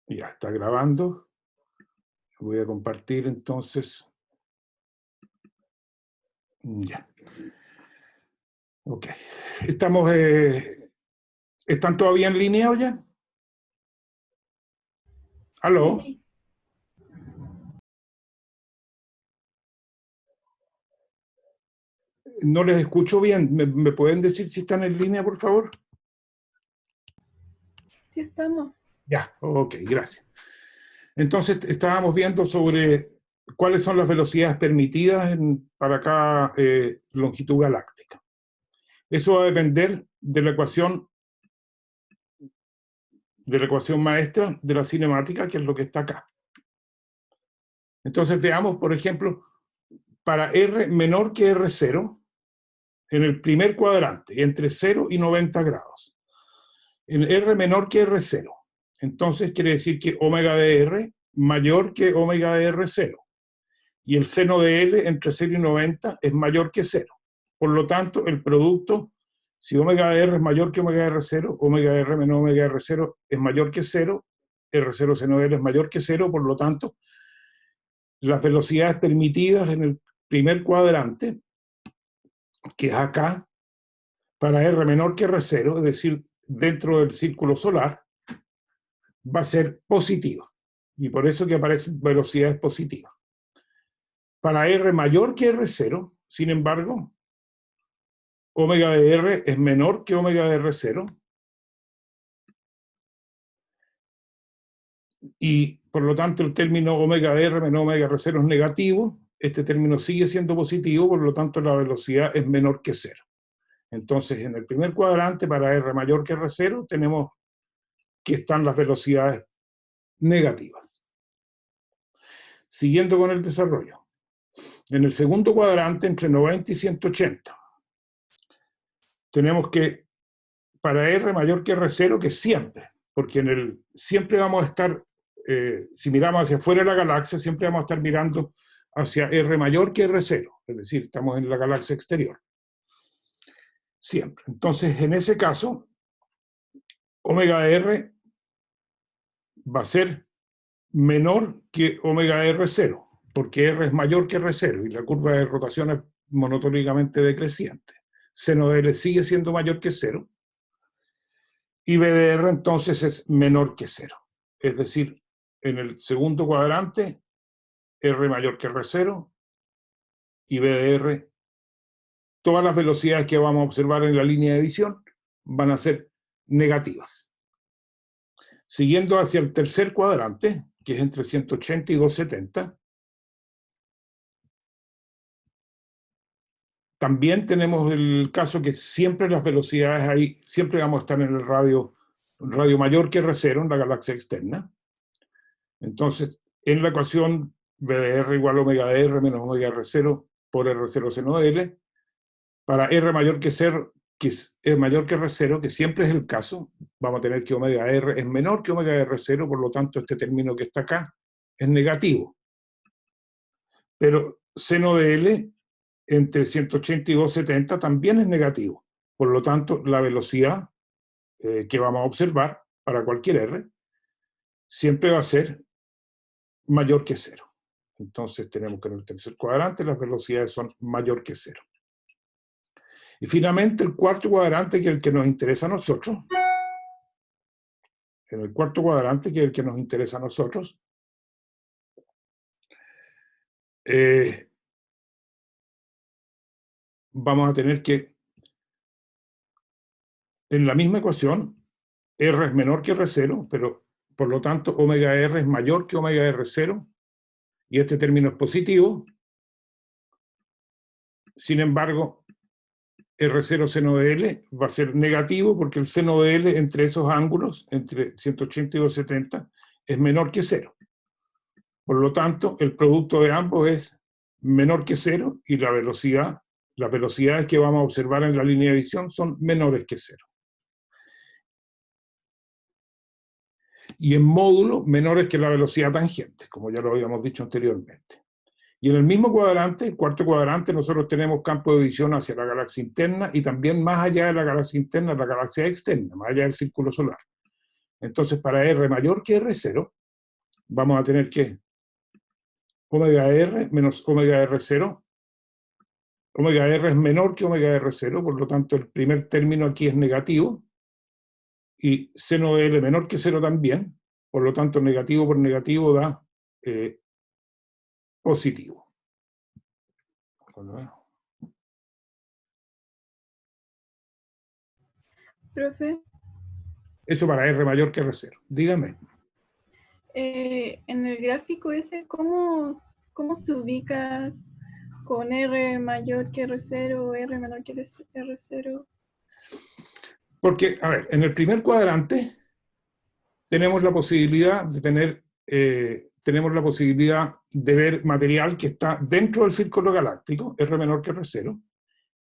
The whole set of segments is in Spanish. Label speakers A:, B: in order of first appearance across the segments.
A: Ya está grabando. Voy a compartir entonces. Ya. Ok. Estamos, ¿están todavía en línea o ya? ¿Aló?
B: Sí.
A: No les escucho bien. ¿Me pueden decir si están en línea, por favor?
B: Sí estamos.
A: Ya, ok, gracias. Entonces, estábamos viendo sobre cuáles son las velocidades permitidas para cada longitud galáctica. Eso va a depender de la ecuación maestra de la cinemática, que es lo que está acá. Entonces, veamos, por ejemplo, para R menor que R0, en el primer cuadrante, entre 0 y 90 grados. En R menor que R0. Entonces quiere decir que omega de R mayor que omega de R0. Y el seno de L entre 0 y 90 es mayor que 0. Por lo tanto, el producto, si omega de R es mayor que omega de R0, omega de R menos omega de R0 es mayor que 0, R0 seno de L es mayor que 0, por lo tanto, las velocidades permitidas en el primer cuadrante, que es acá, para R menor que R0, es decir, dentro del círculo solar, va a ser positiva. Y por eso que aparecen velocidades positivas. Para R mayor que R0, sin embargo, omega de R es menor que omega de R0. Y por lo tanto el término omega de R menos omega de R0 es negativo. Este término sigue siendo positivo, por lo tanto la velocidad es menor que 0. Entonces, en el primer cuadrante, para R mayor que R0, tenemos que están las velocidades negativas. Siguiendo con el desarrollo. En el segundo cuadrante, entre 90 y 180, tenemos que, para R mayor que R0, que siempre, porque siempre vamos a estar, si miramos hacia afuera de la galaxia, siempre vamos a estar mirando hacia R mayor que R0, es decir, estamos en la galaxia exterior. Siempre. Entonces, en ese caso, omega de R va a ser menor que omega de R0, porque R es mayor que R0 y la curva de rotación es monotónicamente decreciente. Seno de L sigue siendo mayor que 0 y B de R entonces es menor que 0. Es decir, en el segundo cuadrante, R mayor que R0 y B de R, todas las velocidades que vamos a observar en la línea de visión van a ser negativas. Siguiendo hacia el tercer cuadrante, que es entre 180 y 270, también tenemos el caso que siempre las velocidades ahí, siempre vamos a estar en el radio mayor que R0 en la galaxia externa. Entonces, en la ecuación B de R igual a omega de R menos omega de R0 por R0 seno de L, para R mayor que 0, que es mayor que R0, que siempre es el caso, vamos a tener que omega de R es menor que omega de R0, por lo tanto este término que está acá es negativo. Pero seno de L entre 180 y 270 también es negativo. Por lo tanto, la velocidad que vamos a observar para cualquier R siempre va a ser mayor que 0. Entonces tenemos que en el tercer cuadrante las velocidades son mayor que 0. Y finalmente el cuarto cuadrante, que es el que nos interesa a nosotros, en el cuarto cuadrante, que es el que nos interesa a nosotros, vamos a tener que, en la misma ecuación, R es menor que R0, pero por lo tanto omega R es mayor que omega R0, y este término es positivo. Sin embargo, R0 seno de L va a ser negativo porque el seno de L entre esos ángulos, entre 180 y 270, es menor que 0. Por lo tanto, el producto de ambos es menor que 0 y las velocidades que vamos a observar en la línea de visión son menores que 0. Y en módulo, menores que la velocidad tangente, como ya lo habíamos dicho anteriormente. Y en el mismo cuadrante, el cuarto cuadrante, nosotros tenemos campo de visión hacia la galaxia interna y también más allá de la galaxia interna, la galaxia externa, más allá del círculo solar. Entonces, para R mayor que R0, vamos a tener que omega R menos omega R0. Omega R es menor que omega R0, por lo tanto el primer término aquí es negativo, y seno de L menor que 0 también, por lo tanto negativo por negativo da positivo.
B: Profe,
A: Eso para R mayor que R0. Dígame.
B: en el gráfico ese, ¿cómo se ubica con R mayor que R0 o R menor que R0?
A: Porque, a ver, en el primer cuadrante tenemos la posibilidad de tenemos la posibilidad de ver material que está dentro del círculo galáctico, R menor que R0,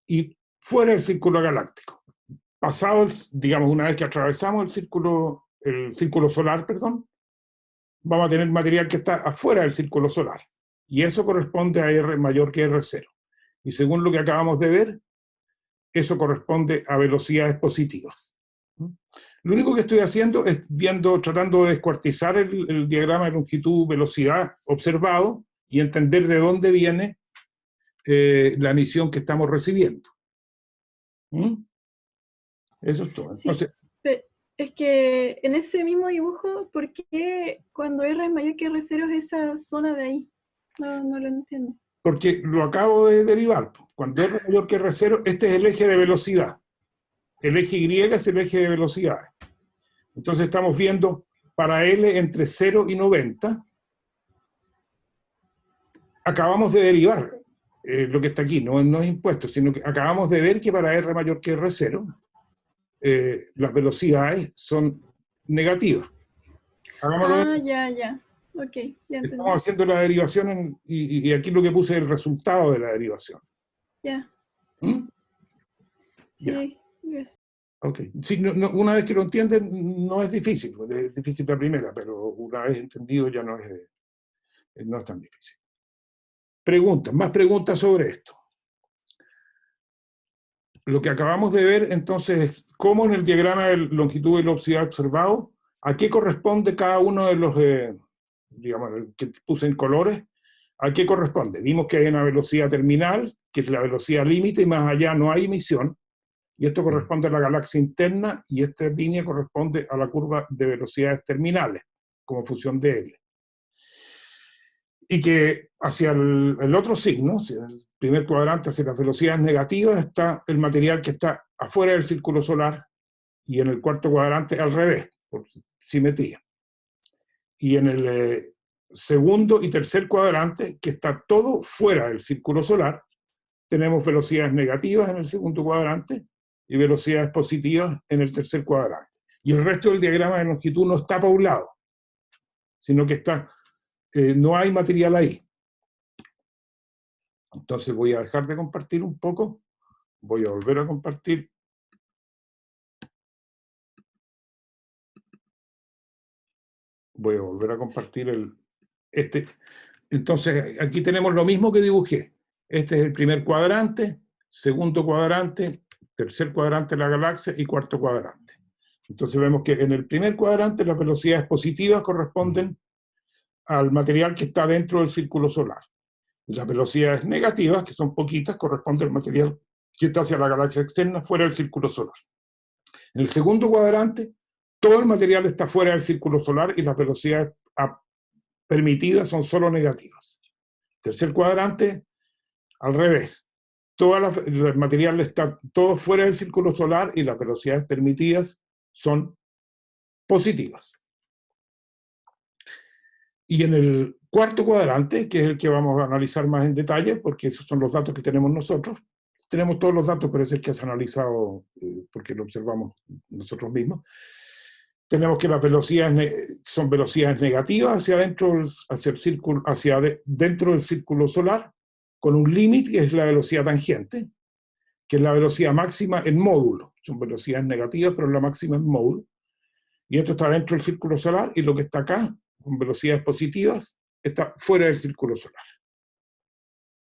A: y fuera del círculo galáctico. Pasado, digamos, una vez que atravesamos el círculo solar, perdón, vamos a tener material que está afuera del círculo solar. Y eso corresponde a R mayor que R0. Y según lo que acabamos de ver, eso corresponde a velocidades positivas. Lo único que estoy haciendo es tratando de descuartizar el diagrama de longitud-velocidad observado y entender de dónde viene la emisión que estamos recibiendo. Eso es todo. Entonces,
B: sí, es que en ese mismo dibujo, ¿por qué cuando R es mayor que R0 es esa zona de ahí? No lo entiendo.
A: porque lo acabo de derivar. Cuando R mayor que R0, este es el eje de velocidad. El eje Y es el eje de velocidad. Entonces estamos viendo para L entre 0 y 90. Acabamos de derivar lo que está aquí, no es impuesto, sino que acabamos de ver que para R mayor que R0, las velocidades son negativas. Hagámoslo.
B: Ya. Ok, ya entendí.
A: Estamos haciendo la derivación y aquí lo que puse es el resultado de la derivación.
B: Ya.
A: ¿Mm? Ya.
B: Sí. Yes.
A: Ok. Sí, una vez que lo entienden, no es difícil. Es difícil la primera, pero una vez entendido ya no es tan difícil. Preguntas, más preguntas sobre esto. Lo que acabamos de ver entonces es cómo en el diagrama de longitud y velocidad observado, a qué corresponde cada uno de los, digamos, que puse en colores, a qué corresponde. Vimos que hay una velocidad terminal, que es la velocidad límite, y más allá no hay emisión, y esto corresponde a la galaxia interna, y esta línea corresponde a la curva de velocidades terminales, como función de L. Y que hacia el otro signo, el primer cuadrante, hacia las velocidades negativas, está el material que está afuera del círculo solar, y en el cuarto cuadrante al revés, por simetría. Y en el segundo y tercer cuadrante, que está todo fuera del círculo solar, tenemos velocidades negativas en el segundo cuadrante y velocidades positivas en el tercer cuadrante. Y el resto del diagrama de longitud no está poblado, sino que no hay material ahí. Entonces voy a dejar de compartir un poco, voy a volver a compartir. Voy a volver a compartir este. Entonces aquí tenemos lo mismo que dibujé. Este es el primer cuadrante, segundo cuadrante, tercer cuadrante de la galaxia y cuarto cuadrante. Entonces vemos que en el primer cuadrante las velocidades positivas corresponden al material que está dentro del círculo solar. Y las velocidades negativas, que son poquitas, corresponden al material que está hacia la galaxia externa, fuera del círculo solar. En el segundo cuadrante, todo el material está fuera del círculo solar y las velocidades permitidas son solo negativas. Tercer cuadrante, al revés. El material está todo fuera del círculo solar y las velocidades permitidas son positivas. Y en el cuarto cuadrante, que es el que vamos a analizar más en detalle, porque esos son los datos que tenemos nosotros, tenemos todos los datos, pero es el que se ha analizado porque lo observamos nosotros mismos. Tenemos que las velocidades son velocidades negativas hacia adentro, hacia el círculo, dentro del círculo solar, con un límite que es la velocidad tangente, que es la velocidad máxima en módulo. Son velocidades negativas, pero la máxima en módulo. Y esto está dentro del círculo solar, y lo que está acá, con velocidades positivas, está fuera del círculo solar.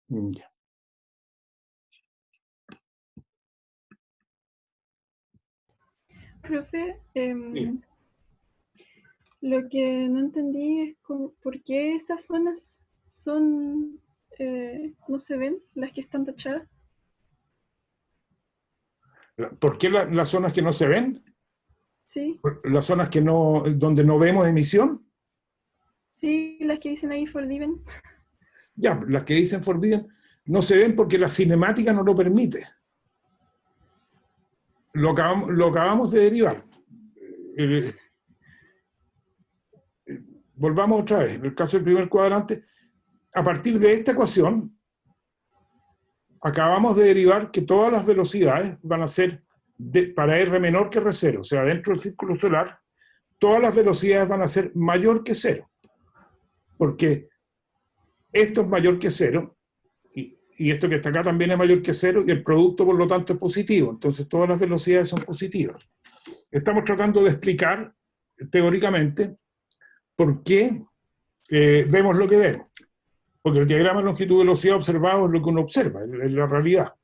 A: Ya.
B: Profe,
A: Sí.
B: Lo que no entendí es por qué esas zonas son, no se ven, las que están tachadas.
A: ¿Por qué las zonas que no se ven?
B: Sí,
A: Las zonas que no, donde no vemos emisión.
B: sí, las que dicen ahí forbidden.
A: Ya, las que dicen forbidden no se ven porque la cinemática no lo permite. Lo acabamos de derivar. Eh, Volvamos otra vez. En el caso del primer cuadrante, a partir de esta ecuación, acabamos de derivar que todas las velocidades van a ser para R menor que R0. O sea, dentro del círculo solar, todas las velocidades van a ser mayor que cero. Porque esto es mayor que cero, y esto que está acá también es mayor que cero, y el producto, por lo tanto, es positivo. Entonces, todas las velocidades son positivas. Estamos tratando de explicar, teóricamente, por qué vemos lo que vemos. Porque el diagrama de longitud-velocidad observado es lo que uno observa, es la realidad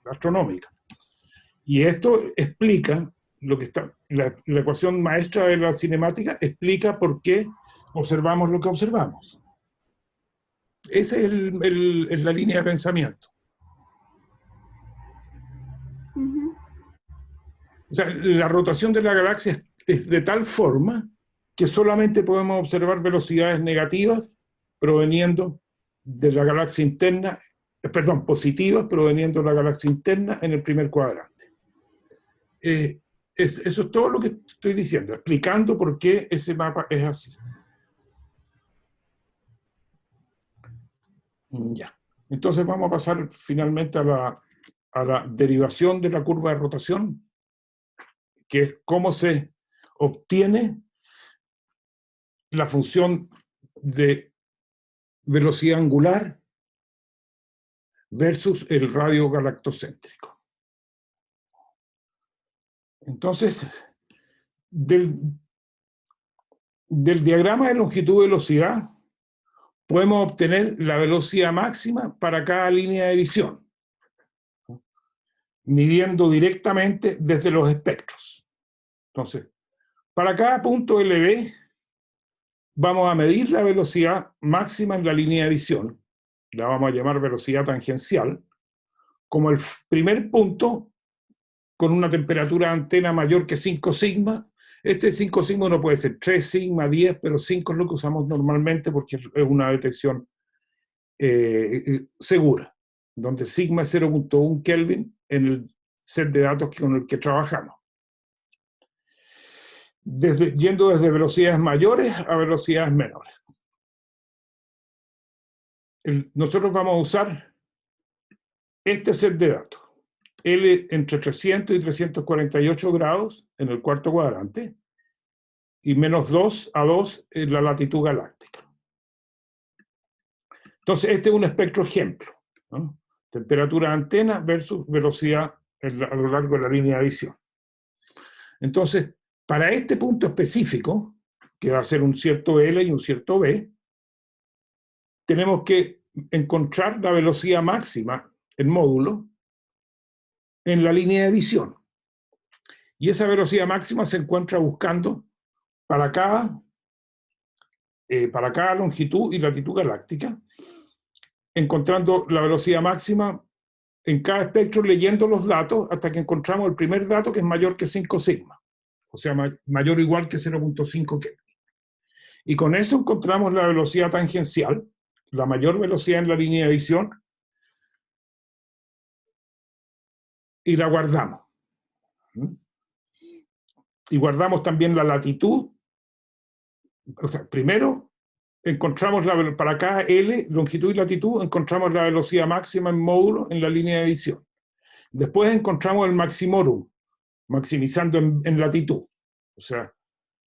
A: astronómica. Y esto explica lo que está, la ecuación maestra de la cinemática explica por qué observamos lo que observamos. Esa es la línea de pensamiento.
B: Ujú.
A: O sea, la rotación de la galaxia es de tal forma que solamente podemos observar velocidades negativas proveniendo de la galaxia interna, perdón, positivas proveniendo de la galaxia interna en el primer cuadrante. Eso es todo lo que estoy diciendo, explicando por qué ese mapa es así. Ya. Entonces vamos a pasar finalmente a la derivación de la curva de rotación, que es cómo se obtiene la función de velocidad angular versus el radio galactocéntrico. Entonces, del diagrama de longitud-velocidad podemos obtener la velocidad máxima para cada línea de visión, midiendo directamente desde los espectros. Entonces, para cada punto LB vamos a medir la velocidad máxima en la línea de visión, la vamos a llamar velocidad tangencial, como el primer punto con una temperatura de antena mayor que 5 sigma. Este 5 sigma no puede ser 3 sigma, 10, pero 5 es lo que usamos normalmente porque es una detección segura, donde sigma es 0.1 Kelvin en el set de datos con el que trabajamos. Yendo desde velocidades mayores a velocidades menores. Nosotros vamos a usar este set de datos. L entre 300 y 348 grados en el cuarto cuadrante y menos 2 a 2 en la latitud galáctica. Entonces, este es un espectro ejemplo, ¿no? Temperatura de antena versus velocidad a lo largo de la línea de visión. Entonces, para este punto específico, que va a ser un cierto L y un cierto B, tenemos que encontrar la velocidad máxima en módulo en la línea de visión. Y esa velocidad máxima se encuentra buscando para cada longitud y latitud galáctica, encontrando la velocidad máxima en cada espectro, leyendo los datos hasta que encontramos el primer dato que es mayor que 5 sigma, o sea, mayor o igual que 0.5 Kelvin. Y con eso encontramos la velocidad tangencial, la mayor velocidad en la línea de visión, y la guardamos. Y guardamos también la latitud. O sea, primero encontramos para cada L, longitud y latitud, encontramos la velocidad máxima en módulo en la línea de visión. Después encontramos el maximorum, maximizando en latitud. O sea,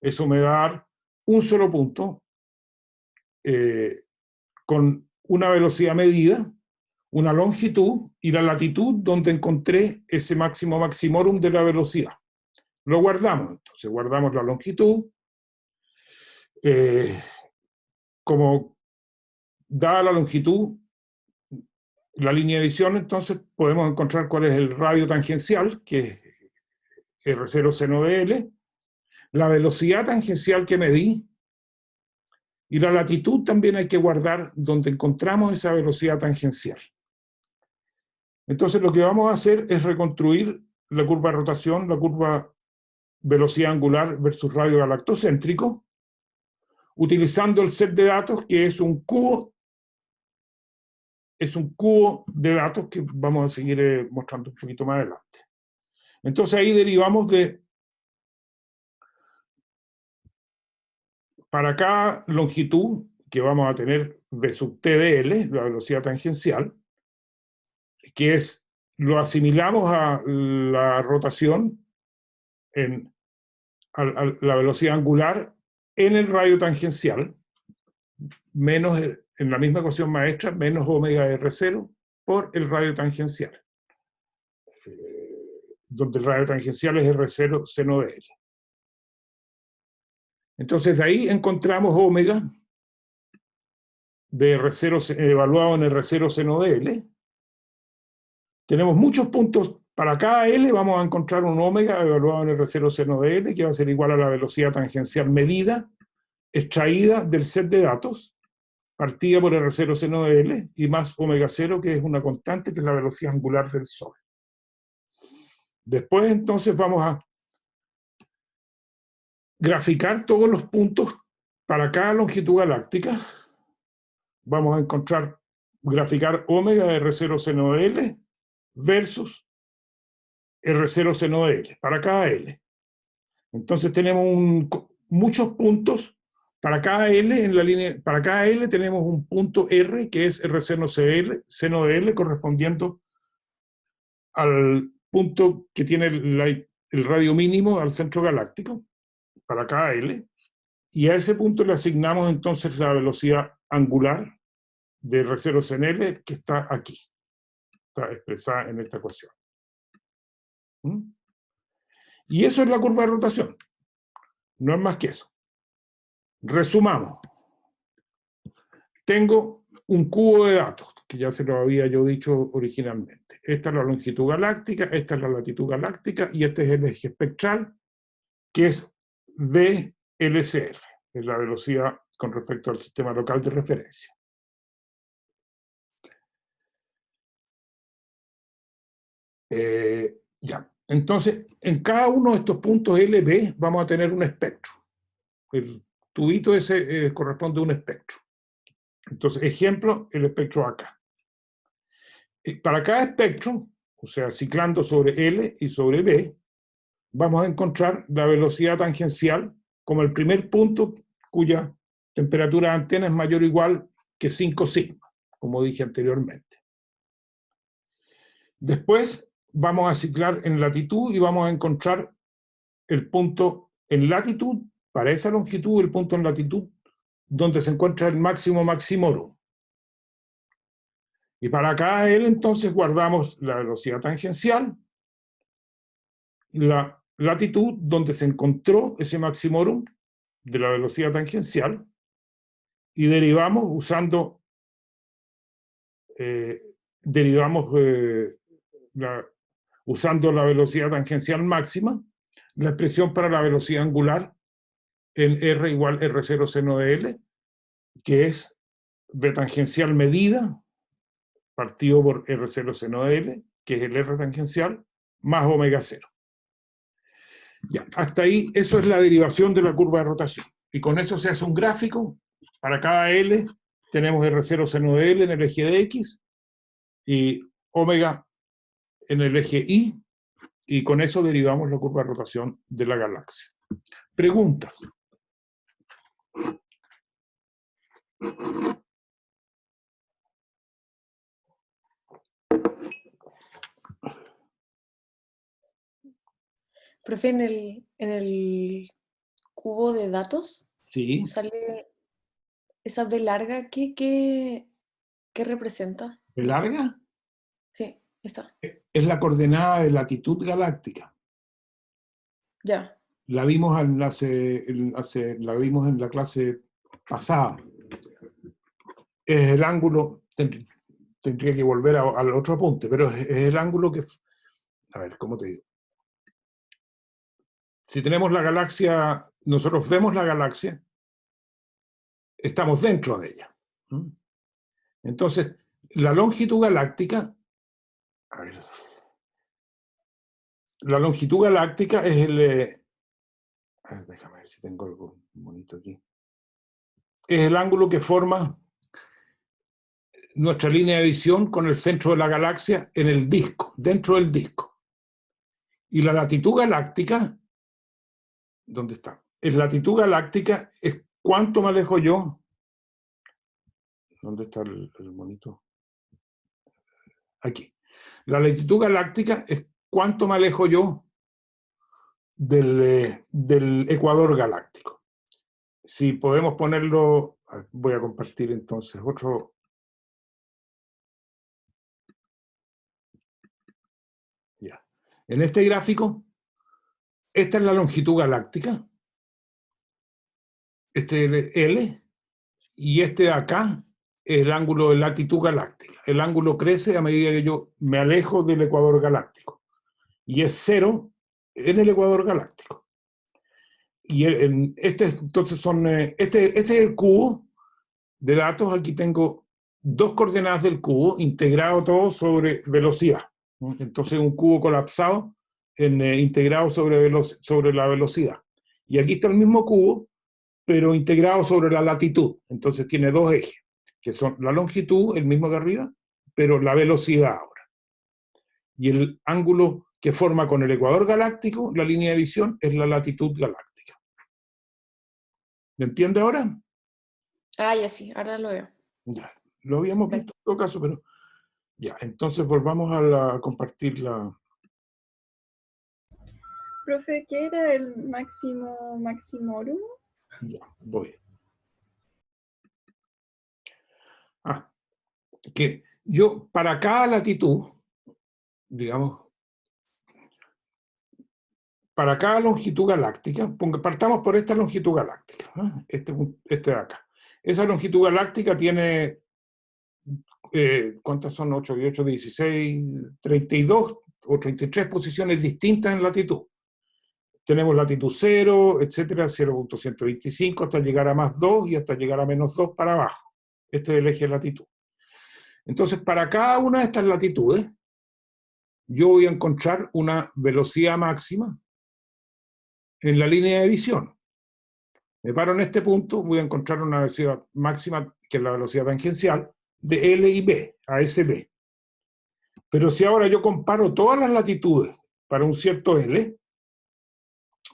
A: eso me va a dar un solo punto con una velocidad medida, una longitud y la latitud donde encontré ese máximo maximorum de la velocidad. Lo guardamos, entonces guardamos la longitud. Como dada la longitud, la línea de visión, entonces podemos encontrar cuál es el radio tangencial, que es R0 seno de L. la velocidad tangencial que medí, y la latitud también hay que guardar donde encontramos esa velocidad tangencial. Entonces lo que vamos a hacer es reconstruir la curva de rotación, la curva velocidad angular versus radio galactocéntrico, utilizando el set de datos que es un cubo de datos que vamos a seguir mostrando un poquito más adelante. Entonces ahí derivamos de, para cada longitud que vamos a tener V sub t de L, la velocidad tangencial, que es, lo asimilamos a la rotación a la velocidad angular en el radio tangencial, menos, en la misma ecuación maestra, menos omega R0 por el radio tangencial, donde el radio tangencial es R0 seno de L. Entonces de ahí encontramos omega de R0 evaluado en R0 seno de L. Tenemos muchos puntos. Para cada L vamos a encontrar un omega evaluado en R0 seno de L, que va a ser igual a la velocidad tangencial medida, extraída del set de datos, partida por R0 seno de L, y más omega 0, que es una constante, que es la velocidad angular del Sol. Después, entonces, vamos a graficar todos los puntos para cada longitud galáctica. Vamos a encontrar, graficar omega de R0 seno de L versus R0 seno de L, para cada L. Entonces tenemos muchos puntos. Para cada L en la línea, para cada L tenemos un punto R, que es R seno de L, correspondiendo al punto que tiene el radio mínimo al centro galáctico, para cada L, y a ese punto le asignamos entonces la velocidad angular de R0 seno L, que está aquí, está expresada en esta ecuación. Y eso es la curva de rotación, no es más que eso. Resumamos. Tengo un cubo de datos, que ya se lo había yo dicho originalmente. Esta es la longitud galáctica, esta es la latitud galáctica, y este es el eje espectral, que es VLCR, es la velocidad con respecto al sistema local de referencia. Ya. Entonces, en cada uno de estos puntos LB vamos a tener un espectro. El tubito ese corresponde a un espectro. Entonces, ejemplo, el espectro acá. Para cada espectro, o sea, ciclando sobre L y sobre B, vamos a encontrar la velocidad tangencial como el primer punto cuya temperatura de antena es mayor o igual que 5 sigma, como dije anteriormente. Después vamos a ciclar en latitud y vamos a encontrar el punto en latitud, para esa longitud, el punto en latitud, donde se encuentra el máximo maximorum. Y para cada L, entonces, guardamos la velocidad tangencial, la latitud donde se encontró ese maximorum de la velocidad tangencial, y derivamos usando, usando la velocidad tangencial máxima, la expresión para la velocidad angular en R igual R0 seno de L, que es V tangencial medida, partido por R0 seno de L, que es el R tangencial, más omega 0. Ya, hasta ahí, eso es la derivación de la curva de rotación. Y con eso se hace un gráfico. Para cada L tenemos R0 seno de L en el eje de X y omega en el eje Y, y con eso derivamos la curva de rotación de la galaxia. Preguntas.
C: Profe, en el cubo de datos
A: Sí.
C: sale esa B larga, ¿qué representa?
A: ¿De larga?
C: Sí, está.
A: Es la coordenada de latitud galáctica.
C: Ya.
A: La vimos la vimos en la clase pasada. Es el ángulo, tendría que volver al otro apunte, pero es el ángulo que, a ver, ¿cómo te digo? Si tenemos la galaxia, nosotros vemos la galaxia, estamos dentro de ella. Entonces, la longitud galáctica, a ver, la longitud galáctica es el... a ver, déjame ver si tengo algo bonito aquí. Es el ángulo que forma nuestra línea de visión con el centro de la galaxia en el disco, dentro del disco. Y la latitud galáctica, ¿dónde está? La latitud galáctica es cuánto me alejo yo. ¿Dónde está el monito? Aquí. La latitud galáctica es cuánto me alejo yo del ecuador galáctico. Si podemos ponerlo, voy a compartir entonces otro. Ya. En este gráfico, esta es la longitud galáctica, este es L, y este de acá es el ángulo de latitud galáctica. El ángulo crece a medida que yo me alejo del ecuador galáctico, y es 0 en el ecuador galáctico. Y entonces este es el cubo de datos. Aquí tengo dos coordenadas del cubo, integrado todo sobre velocidad. Entonces un cubo colapsado integrado sobre la velocidad. Y aquí está el mismo cubo, pero integrado sobre la latitud. Entonces tiene dos ejes, que son la longitud, el mismo de arriba, pero la velocidad ahora. Y el ángulo que forma con el ecuador galáctico, la línea de visión, es la latitud galáctica. ¿Me entiende ahora?
C: Ah, ya sí, ahora lo veo.
A: Ya, lo habíamos visto en todo caso, pero ya, entonces volvamos a compartir la...
B: Profe, ¿qué era el máximo maximorum?
A: Ya, voy. Que yo, para cada latitud, digamos, para cada longitud galáctica, partamos por esta longitud galáctica, ¿no? Este de acá. Esa longitud galáctica tiene, ¿cuántas son? 8 y 8, 16, 32 o 33 posiciones distintas en latitud. Tenemos latitud 0, etcétera, 0.125 hasta llegar a más 2 y hasta llegar a menos 2 para abajo. Este es el eje de latitud. Entonces, para cada una de estas latitudes, yo voy a encontrar una velocidad máxima en la línea de visión. Me paro en este punto, voy a encontrar una velocidad máxima, que es la velocidad tangencial, de L y B, a ese B. Pero si ahora yo comparo todas las latitudes para un cierto L,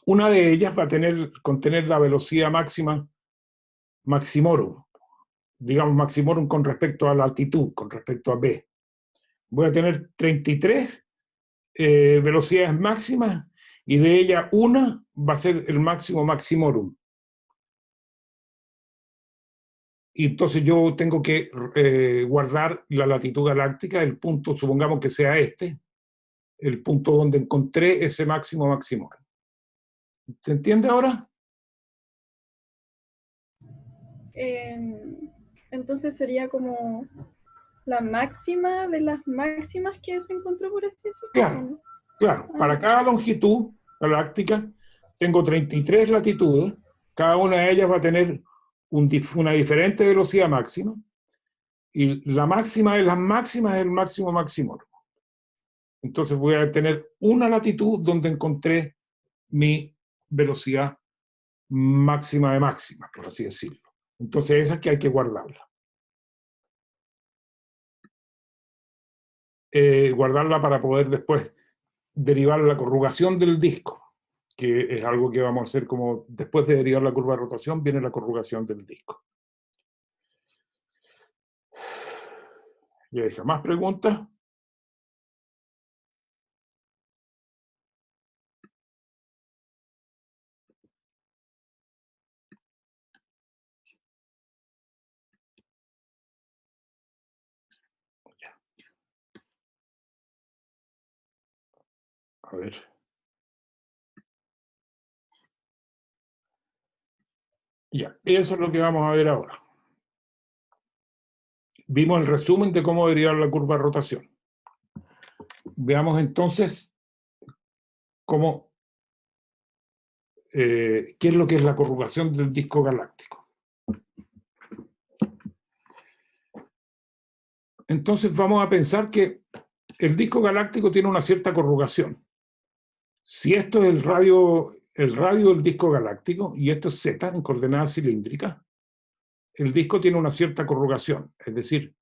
A: una de ellas va a contener la velocidad máxima maximorum, digamos maximorum con respecto a la altitud, con respecto a B. Voy a tener 33 velocidades máximas, y de ella una va a ser el máximo maximorum. Y entonces yo tengo que guardar la latitud galáctica, el punto, supongamos que sea este, el punto donde encontré ese máximo maximorum. ¿Se entiende ahora?
B: Entonces sería como la máxima de las máximas que se encontró, por así decirlo.
A: Claro, claro. Para cada longitud galáctica tengo 33 latitudes, cada una de ellas va a tener una diferente velocidad máxima, y la máxima de las máximas es el máximo maximorum. Entonces voy a tener una latitud donde encontré mi velocidad máxima de máxima, por así decirlo. Entonces esa es que hay que guardarla. Guardarla para poder después derivar la corrugación del disco, que es algo que vamos a hacer como después de derivar la curva de rotación, viene la corrugación del disco. Ya dije, ¿más preguntas? A ver. Ya, eso es lo que vamos a ver ahora. Vimos el resumen de cómo derivar la curva de rotación. Veamos entonces cómo qué es lo que es la corrugación del disco galáctico. Entonces vamos a pensar que el disco galáctico tiene una cierta corrugación. Si esto es el radio del disco galáctico y esto es Z en coordenadas cilíndricas, el disco tiene una cierta corrugación, es decir,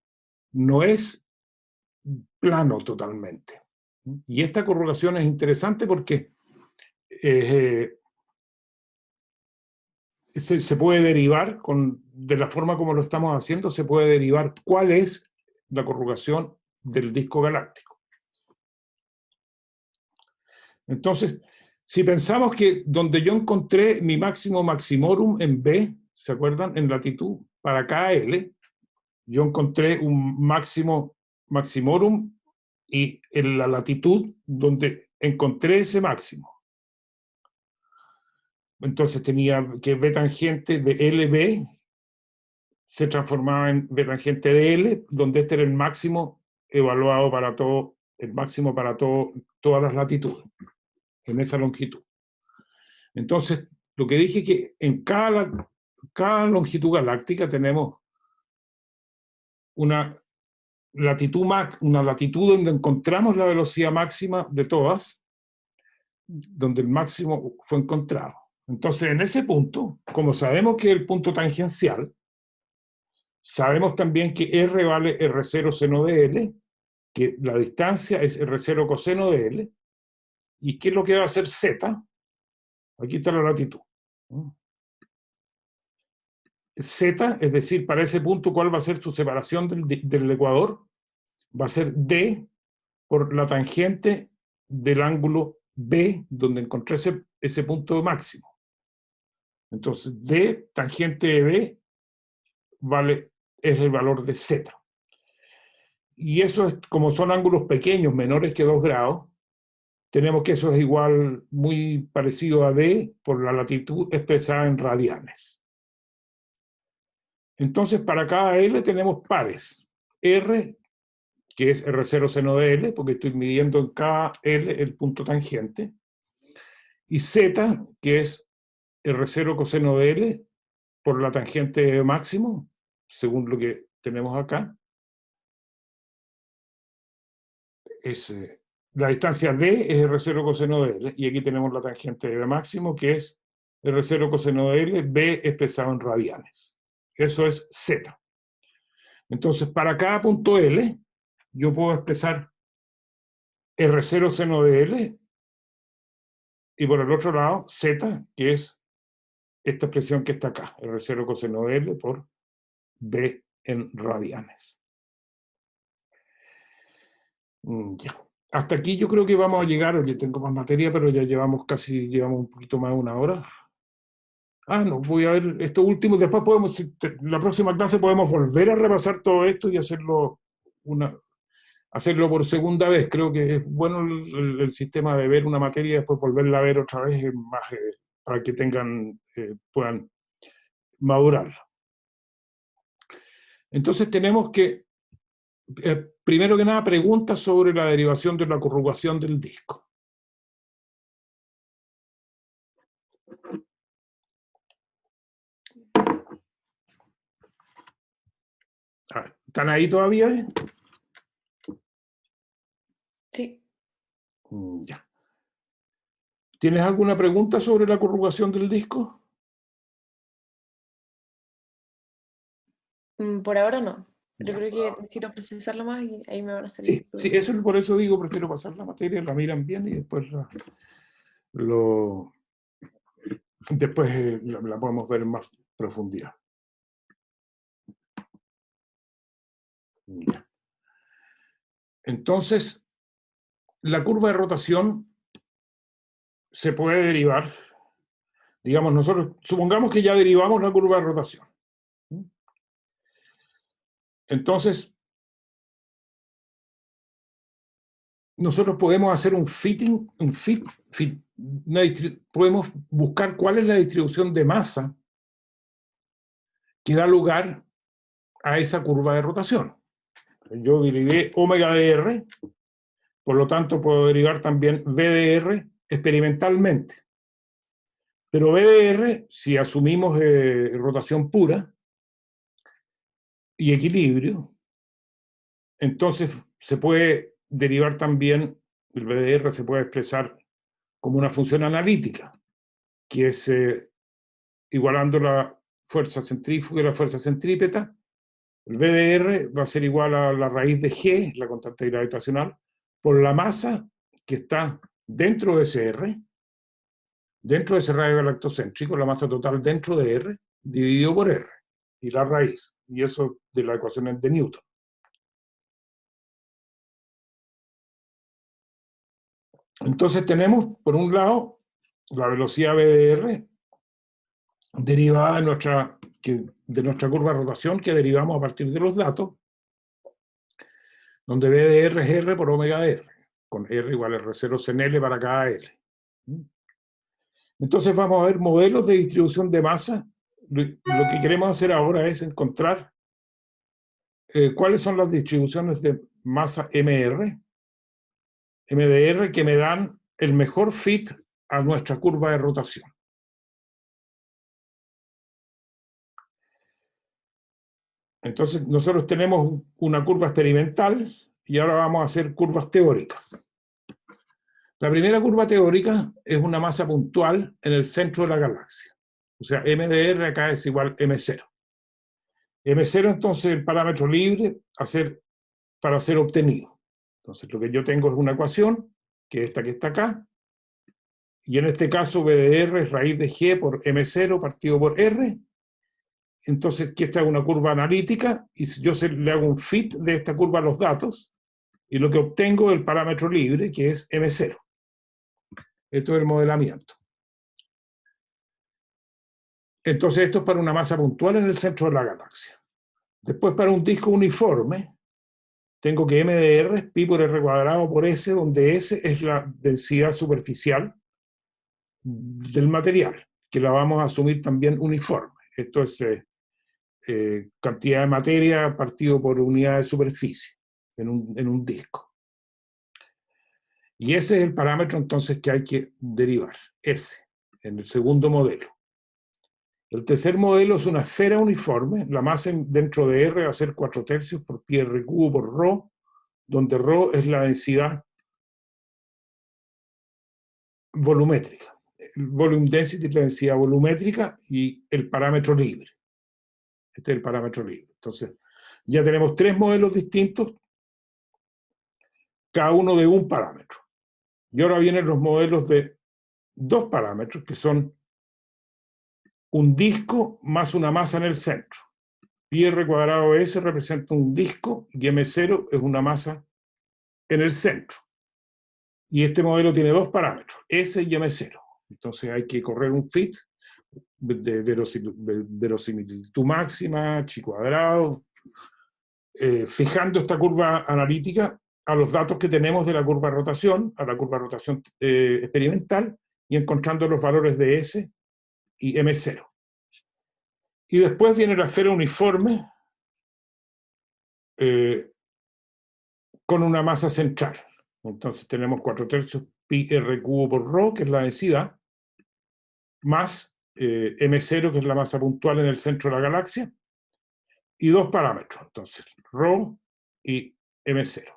A: no es plano totalmente. Y esta corrugación es interesante porque se puede derivar, de la forma como lo estamos haciendo, se puede derivar cuál es la corrugación del disco galáctico. Entonces, si pensamos que donde yo encontré mi máximo maximorum en B, ¿se acuerdan? En latitud, para cada L, yo encontré un máximo maximorum y en la latitud donde encontré ese máximo. Entonces tenía que B tangente de LB se transformaba en B tangente de L, donde este era el máximo evaluado para todo, el máximo para todas las latitudes, en esa longitud. Entonces, lo que dije es que en cada longitud galáctica tenemos una latitud donde encontramos la velocidad máxima de todas, donde el máximo fue encontrado. Entonces, en ese punto, como sabemos que es el punto tangencial, sabemos también que R vale R0 seno de L, que la distancia es R0 coseno de L, y ¿qué es lo que va a hacer Z? Aquí está la latitud. Z, es decir, para ese punto, ¿cuál va a ser su separación del ecuador? Va a ser D por la tangente del ángulo B, donde encontré ese punto máximo. Entonces, D tangente de B es el valor de Z. Y eso es, como son ángulos pequeños, menores que 2 grados, tenemos que eso es igual, muy parecido a D por la latitud expresada en radianes. Entonces, para cada L tenemos pares. R, que es R0 seno de L, porque estoy midiendo en cada L el punto tangente. Y Z, que es R0 coseno de L, por la tangente máximo, según lo que tenemos acá. La distancia D es R0 coseno de L, y aquí tenemos la tangente de máximo, que es R0 coseno de L, B expresado en radianes. Eso es Z. Entonces, para cada punto L, yo puedo expresar R0 seno de L, y por el otro lado, Z, que es esta expresión que está acá, R0 coseno de L por B en radianes. Ya. Hasta aquí yo creo que vamos a llegar, oye, tengo más materia, pero ya llevamos un poquito más de 1 hora. No, voy a ver esto último, después la próxima clase podemos volver a repasar todo esto y hacerlo por segunda vez. Creo que es bueno el sistema de ver una materia y después volverla a ver otra vez, más, para que puedan madurarla. Entonces tenemos que, primero que nada, preguntas sobre la derivación de la corrugación del disco. ¿Están ahí todavía?
C: Sí.
A: Ya. ¿Tienes alguna pregunta sobre la corrugación del disco?
C: Por ahora no. Yo
A: Ya.
C: creo que necesito procesarlo más y ahí me van a salir.
A: Sí, eso por eso digo, prefiero pasar la materia, la miran bien y después la podemos ver en más profundidad. Ya. Entonces, la curva de rotación se puede derivar. Digamos, nosotros supongamos que ya derivamos la curva de rotación. Entonces, nosotros podemos hacer podemos buscar cuál es la distribución de masa que da lugar a esa curva de rotación. Yo derivé omega de R, por lo tanto puedo derivar también V de R experimentalmente. Pero BDR, si asumimos rotación pura y equilibrio, entonces se puede derivar también, el BDR se puede expresar como una función analítica, que es igualando la fuerza centrífuga y la fuerza centrípeta. El BDR va a ser igual a la raíz de G, la constante gravitacional, por la masa que está dentro de ese R, dentro de ese radio galactocéntrico, la masa total dentro de R, dividido por R, y la raíz. Y eso de la ecuación de Newton. Entonces tenemos, por un lado, la velocidad BDR derivada de nuestra curva de rotación que derivamos a partir de los datos, donde BDR es R por omega de R, con R igual a R0 sin L para cada L. Entonces vamos a ver modelos de distribución de masa. Lo que queremos hacer ahora es encontrar cuáles son las distribuciones de masa MDR que me dan el mejor fit a nuestra curva de rotación. Entonces nosotros tenemos una curva experimental y ahora vamos a hacer curvas teóricas. La primera curva teórica es una masa puntual en el centro de la galaxia. O sea, MDR acá es igual a M0. M0 entonces el parámetro libre para ser obtenido. Entonces lo que yo tengo es una ecuación, que es esta que está acá, y en este caso BDR es raíz de G por M0 partido por R. Entonces que esta es una curva analítica, y yo le hago un fit de esta curva a los datos, y lo que obtengo es el parámetro libre, que es M0. Esto es el modelamiento. Entonces esto es para una masa puntual en el centro de la galaxia. Después para un disco uniforme, tengo que MDR es pi por R cuadrado por S, donde S es la densidad superficial del material, que la vamos a asumir también uniforme. Esto es cantidad de materia partido por unidad de superficie en un disco. Y ese es el parámetro entonces que hay que derivar, S, en el segundo modelo. El tercer modelo es una esfera uniforme, la masa dentro de R va a ser 4/3 por pi R cubo por ρ, donde ρ es la densidad volumétrica. El volume density es la densidad volumétrica y el parámetro libre. Este es el parámetro libre. Entonces, ya tenemos tres modelos distintos, cada uno de un parámetro. Y ahora vienen los modelos de dos parámetros, que son un disco más una masa en el centro. Pi R cuadrado S representa un disco y M0 es una masa en el centro. Y este modelo tiene dos parámetros, S y M0. Entonces hay que correr un fit de verosimilitud máxima, chi cuadrado, fijando esta curva analítica a los datos que tenemos de la curva de rotación, a la curva de rotación experimental, y encontrando los valores de S y M0. Y después viene la esfera uniforme con una masa central. Entonces tenemos 4/3 pi R cubo por ρ, que es la densidad, más M0, que es la masa puntual en el centro de la galaxia, y dos parámetros, entonces, ρ y M0.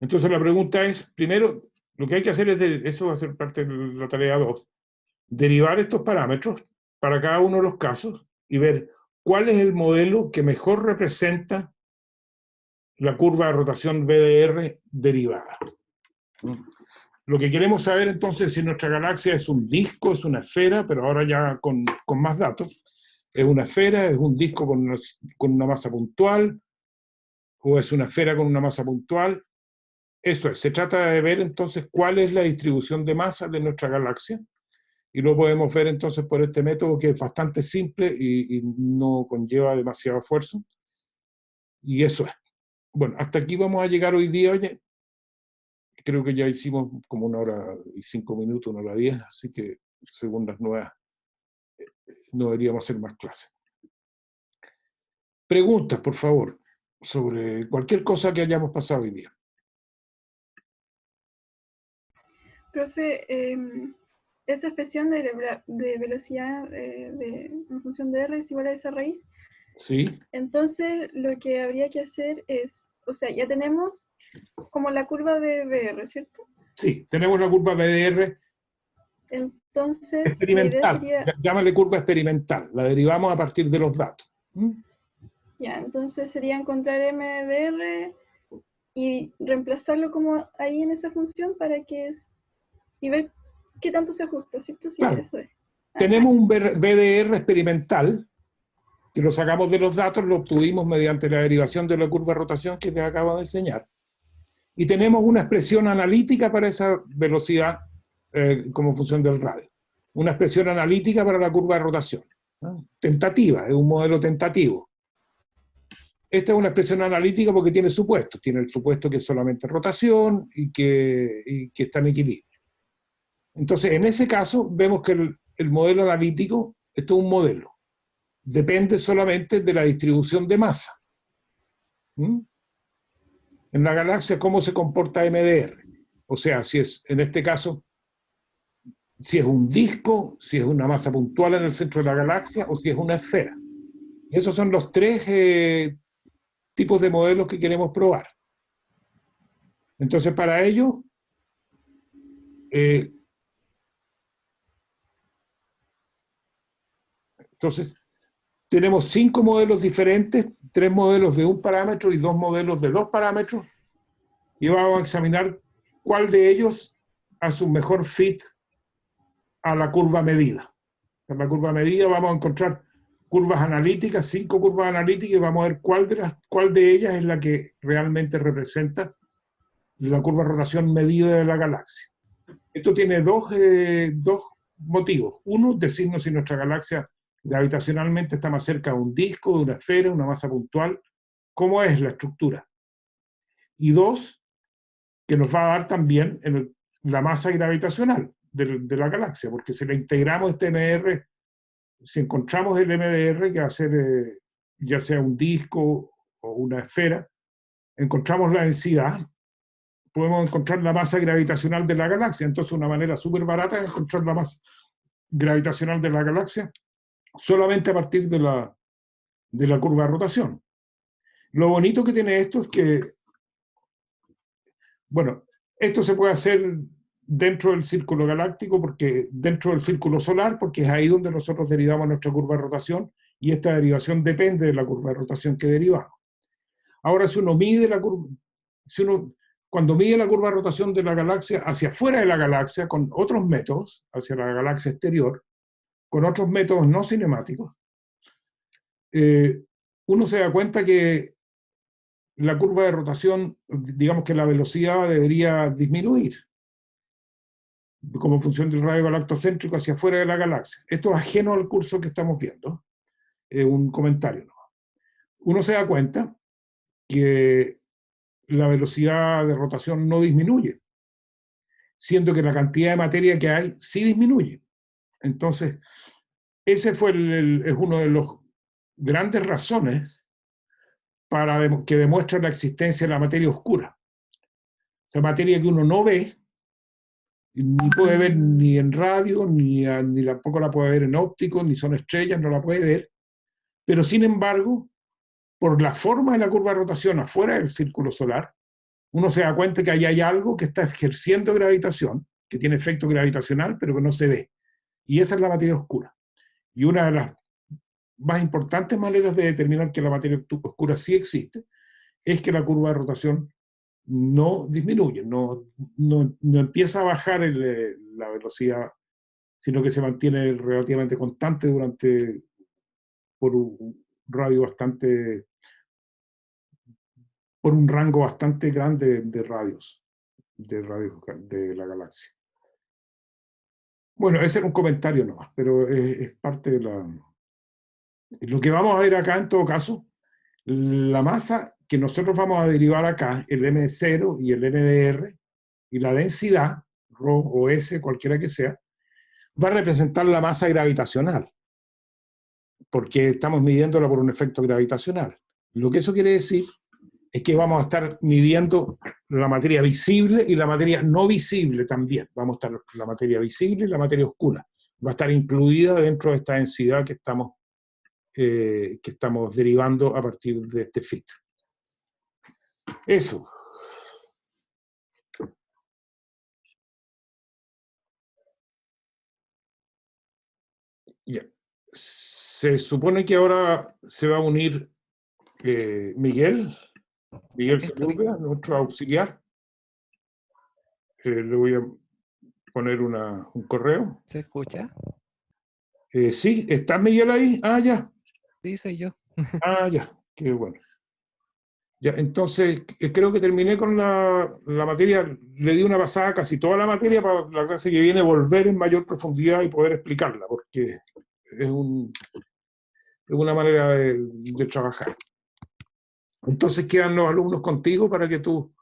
A: Entonces la pregunta es, primero, lo que hay que hacer es, eso va a ser parte de la tarea 2, derivar estos parámetros para cada uno de los casos y ver cuál es el modelo que mejor representa la curva de rotación BDR derivada. Lo que queremos saber entonces es si nuestra galaxia es un disco, es una esfera, pero ahora ya con más datos. ¿Es una esfera, es un disco con una masa puntual, o es una esfera con una masa puntual? Eso es, se trata de ver entonces cuál es la distribución de masa de nuestra galaxia, y lo podemos ver entonces por este método que es bastante simple y no conlleva demasiado esfuerzo. Y eso es. Bueno, hasta aquí vamos a llegar hoy día. Oye, creo que ya hicimos como 1 hora y 5 minutos, 1 hora 10, así que según las nuevas no deberíamos hacer más clases. Preguntas, por favor, sobre cualquier cosa que hayamos pasado hoy día.
B: Profe, esa expresión de velocidad en función de r es igual a esa raíz.
A: ¿Sí?
B: Entonces, lo que habría que hacer es, o sea, ya tenemos como la curva de BR, ¿cierto?
A: Sí, tenemos la curva BDR
B: Entonces, la idea
A: experimental,
B: sería,
A: llámale curva experimental, la derivamos a partir de los datos. ¿Mm?
B: ya, entonces sería encontrar m de BR y reemplazarlo como ahí en esa función para que y ver qué tanto se ajusta, ¿cierto? Sí,
A: Claro.
B: eso es.
A: Tenemos un BDR experimental que lo sacamos de los datos, lo obtuvimos mediante la derivación de la curva de rotación que te acabo de enseñar. Y tenemos una expresión analítica para esa velocidad como función del radio. Una expresión analítica para la curva de rotación. ¿No? Tentativa, es un modelo tentativo. Esta es una expresión analítica porque tiene supuestos. Tiene el supuesto que es solamente rotación y que está en equilibrio. Entonces, en ese caso, vemos que el modelo analítico, esto es un modelo, depende solamente de la distribución de masa. ¿Mm? En la galaxia, ¿cómo se comporta MDR? O sea, si es, en este caso, si es un disco, si es una masa puntual en el centro de la galaxia o si es una esfera. Y esos son los tres tipos de modelos que queremos probar. Entonces, para ello, tenemos 5 modelos diferentes, 3 modelos de un parámetro y 2 modelos de 2 parámetros, y vamos a examinar cuál de ellos hace un mejor fit a la curva medida. En la curva medida vamos a encontrar curvas analíticas, 5 curvas analíticas, y vamos a ver cuál de ellas es la que realmente representa la curva de rotación medida de la galaxia. Esto tiene dos motivos. Uno, decirnos si nuestra galaxia gravitacionalmente está más cerca de un disco, de una esfera, una masa puntual, cómo es la estructura. Y dos, que nos va a dar también la masa gravitacional de la galaxia, porque si le integramos este MDR, si encontramos el MDR, que va a ser ya sea un disco o una esfera, encontramos la densidad, podemos encontrar la masa gravitacional de la galaxia. Entonces, una manera súper barata de encontrar la masa gravitacional de la galaxia solamente a partir de la curva de rotación. Lo bonito que tiene esto es que, bueno, esto se puede hacer dentro del círculo galáctico, dentro del círculo solar, porque es ahí donde nosotros derivamos nuestra curva de rotación, y esta derivación depende de la curva de rotación que derivamos. Ahora, si uno mide la curva, cuando mide la curva de rotación de la galaxia hacia afuera de la galaxia con otros métodos, hacia la galaxia exterior, con otros métodos no cinemáticos, uno se da cuenta que la curva de rotación, digamos que la velocidad debería disminuir como función del radio galactocéntrico hacia afuera de la galaxia. Esto es ajeno al curso que estamos viendo, un comentario nomás. Uno se da cuenta que la velocidad de rotación no disminuye, siendo que la cantidad de materia que hay sí disminuye. Entonces, ese es uno de los grandes razones que demuestra la existencia de la materia oscura. O sea, materia que uno no ve, ni puede ver ni en radio, ni tampoco la puede ver en óptico, ni son estrellas, no la puede ver, pero sin embargo, por la forma de la curva de rotación afuera del círculo solar, uno se da cuenta que ahí hay algo que está ejerciendo gravitación, que tiene efecto gravitacional, pero que no se ve. Y esa es la materia oscura. Y una de las más importantes maneras de determinar que la materia oscura sí existe es que la curva de rotación no disminuye, no empieza a bajar la velocidad, sino que se mantiene relativamente constante por un radio bastante, por un rango bastante grande de radios de la galaxia. Bueno, ese era un comentario nomás, pero es parte de lo que vamos a ver acá en todo caso, la masa que nosotros vamos a derivar acá, el M0 y el NDR, y la densidad, ρ o S, cualquiera que sea, va a representar la masa gravitacional, porque estamos midiéndola por un efecto gravitacional. Lo que eso quiere decir es que vamos a estar midiendo la materia visible y la materia no visible también. Vamos a estar la materia visible y la materia oscura. Va a estar incluida dentro de esta densidad que estamos derivando a partir de este fit. Eso. Ya. Se supone que ahora se va a unir Miguel
D: Aquí estoy.
A: Sepúlveda, nuestro auxiliar. Le voy a poner un correo.
D: ¿Se escucha?
A: Sí, ¿está Miguel ahí? Ah, ya.
D: Dice yo.
A: Ah, ya. Qué bueno. Ya, entonces, creo que terminé con la materia. Le di una pasada a casi toda la materia para la clase que viene volver en mayor profundidad y poder explicarla, porque es una manera de trabajar. Entonces quedan los alumnos contigo para que tú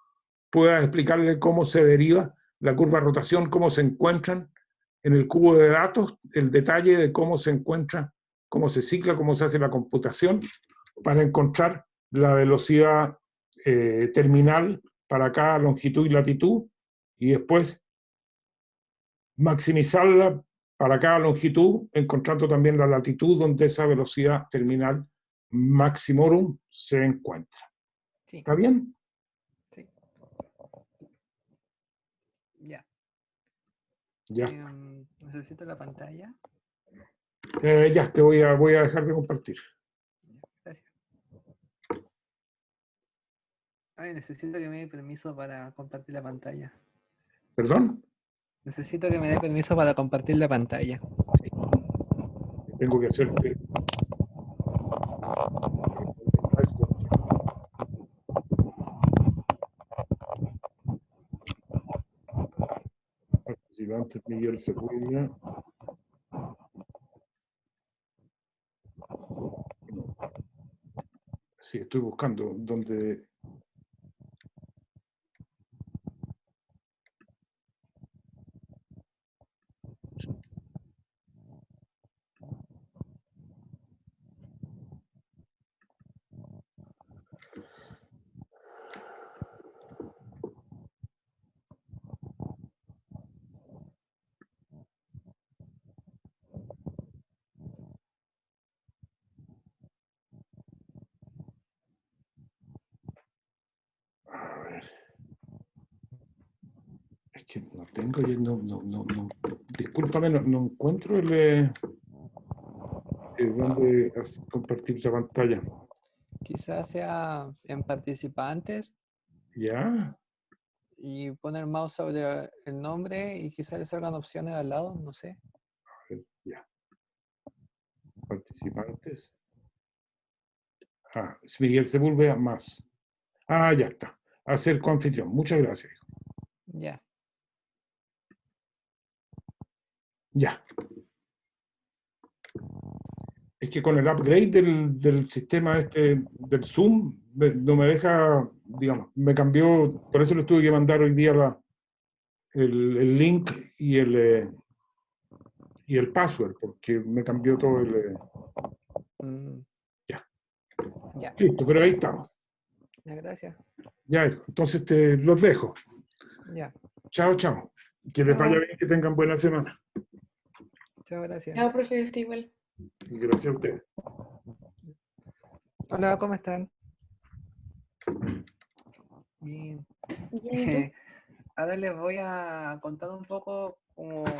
A: puedas explicarle cómo se deriva la curva de rotación, cómo se encuentran en el cubo de datos, el detalle de cómo se encuentra, cómo se cicla, cómo se hace la computación para encontrar la velocidad terminal para cada longitud y latitud, y después maximizarla para cada longitud, encontrando también la latitud donde esa velocidad terminal maximorum se encuentra.
D: Sí,
A: ¿Está bien?
D: sí. Ya.
A: Ya.
D: Necesito la pantalla.
A: Ya, te voy a dejar de compartir.
D: Ya, gracias. Ay, necesito que me dé permiso para compartir la pantalla.
A: ¿Perdón?
D: Necesito que me dé permiso para compartir la pantalla.
A: Tengo que hacerte... Participantes Miguel Sepúlveda. Sí, estoy buscando donde... A ver. Es que no tengo, no. Discúlpame, no encuentro dónde compartir la pantalla.
D: Quizás sea en participantes
A: ¿Ya?
D: y poner mouse sobre el nombre y quizás le salgan opciones al lado, no sé.
A: Ya. Participantes. Ah, Miguel Sepúlveda más. Ah, ya está. Hacer coanfitrión. Muchas gracias.
D: Ya.
A: Ya. Es que con el upgrade del sistema del Zoom, no me deja, digamos, me cambió, por eso les tuve que mandar hoy día el link y el password, porque me cambió todo
D: Mm,
A: ya.
D: ya.
A: Listo, pero ahí estamos.
D: Ya, gracias.
A: Ya, entonces los dejo.
D: Ya.
A: Chao, chao. Que les vaya bien, que tengan buena semana.
D: Chao, gracias.
C: Chao, profe, estoy igual.
A: Y gracias a ustedes.
D: Hola, ¿cómo están? Bien.
B: Bien,
D: Ahora les voy a contar un poco cómo el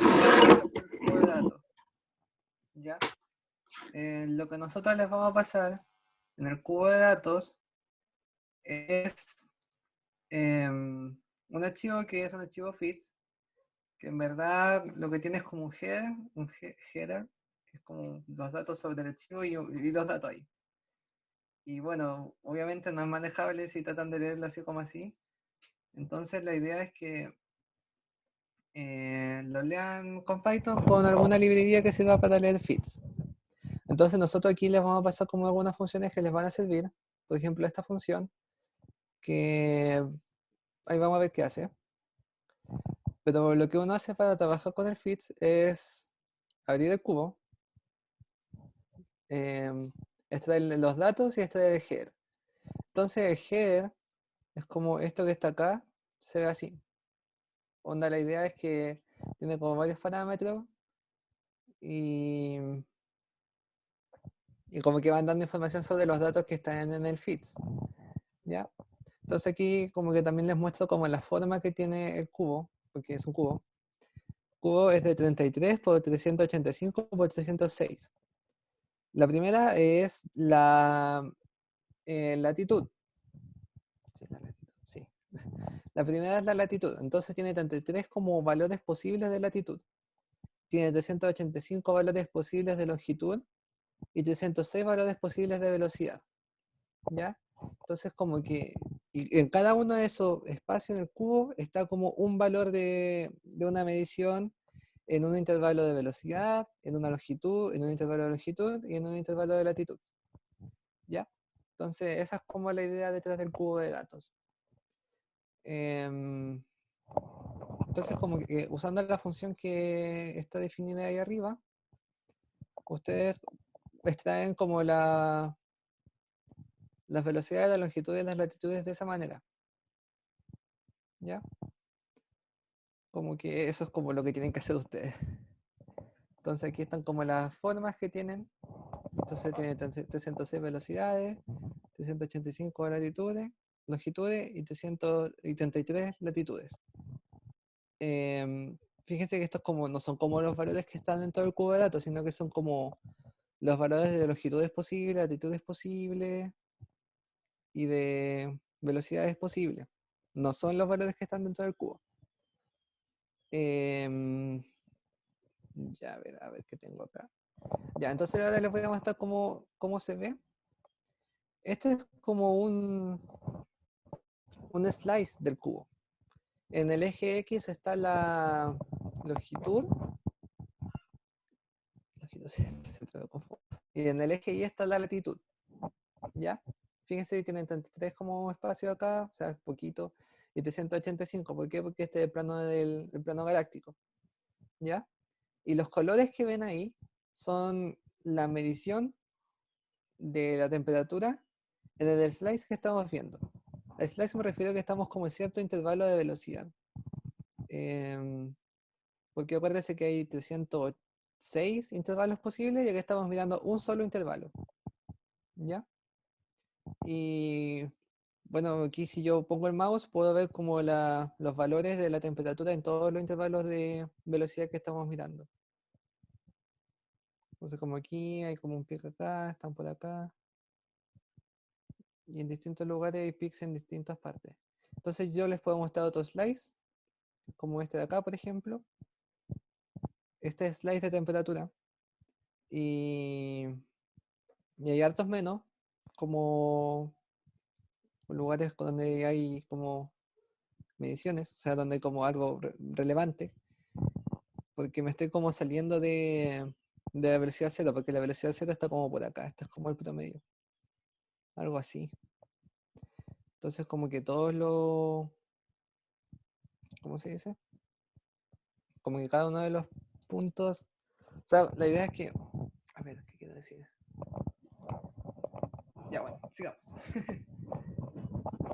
D: cubo de datos. ¿Ya? Lo que nosotros les vamos a pasar en el cubo de datos es un archivo que es un archivo fits, que en verdad lo que tiene es como un header, que es como los datos sobre el archivo y los datos ahí. Y bueno, obviamente no es manejable si tratan de leerlo así como así. Entonces la idea es que lo lean con Python con alguna librería que sirva para leer fits. Entonces nosotros aquí les vamos a pasar como algunas funciones que les van a servir. Por ejemplo, esta función, que ahí vamos a ver qué hace. Pero lo que uno hace para trabajar con el fits es abrir el cubo, extraer los datos y extraer el header. Entonces el header Es como esto que está acá, se ve así. Onda, la idea es que tiene como varios parámetros y, y como que van dando información sobre los datos que están en el feeds, ¿ya? Entonces aquí como que también les muestro como la forma que tiene el cubo, porque es un cubo. El cubo es de 33 por 385 por 306. La primera es la latitud. Sí, la latitud, sí. La primera es la latitud, entonces tiene 33 como valores posibles de latitud. Tiene 385 valores posibles de longitud y 306 valores posibles de velocidad. ¿Ya? Entonces como que y en cada uno de esos espacios en el cubo está como un valor de una medición en un intervalo de velocidad, en una longitud, en un intervalo de longitud y en un intervalo de latitud. ¿Ya? Entonces esa es como la idea detrás del cubo de datos. Em, entonces como que usando la función que está definida ahí arriba, ustedes extraen como las velocidades, las longitudes y las latitudes de esa manera. ¿Ya? Como que eso es como lo que tienen que hacer ustedes. Entonces aquí están como las formas que tienen. Entonces tiene 306 velocidades, 385 latitudes, longitudes y 333 latitudes. Fíjense que estos como, no son como los valores que están dentro del cubo de datos, sino que son como los valores de longitudes posibles, latitudes posibles y de velocidades posibles. No son los valores que están dentro del cubo. Em, ya, a ver qué tengo acá. Ya, entonces ahora les voy a mostrar cómo se ve. Este es como un slice del cubo. En el eje X está la longitud. Siempre me confundo. Y en el eje Y está la latitud. ¿Ya? Fíjense que tienen 33 como espacio acá, o sea, es poquito. Y 385, ¿por qué? Porque este es el plano galáctico. ¿Ya? Y los colores que ven ahí son la medición de la temperatura en el slice que estamos viendo. El slice me refiero a que estamos como en cierto intervalo de velocidad. Em, porque acuérdense que hay 306 intervalos posibles y aquí estamos mirando un solo intervalo. ¿Ya? Y bueno, aquí si yo pongo el mouse puedo ver como los valores de la temperatura en todos los intervalos de velocidad que estamos mirando. Entonces como aquí hay como un pico acá, están por acá. Y en distintos lugares hay pics en distintas partes. Entonces yo les puedo mostrar otros slides, como este de acá, por ejemplo. Este es slice de temperatura. Y, y hay hartos menos, como lugares donde hay como mediciones, o sea, donde hay como algo relevante, porque me estoy como saliendo de la velocidad cero, porque la velocidad cero está como por acá, esto es como el promedio, algo así. Entonces como que todos los, ¿cómo se dice? Como que cada uno de los puntos, o sea, la idea es que, a ver, ¿qué quiero decir? Ya bueno, sigamos.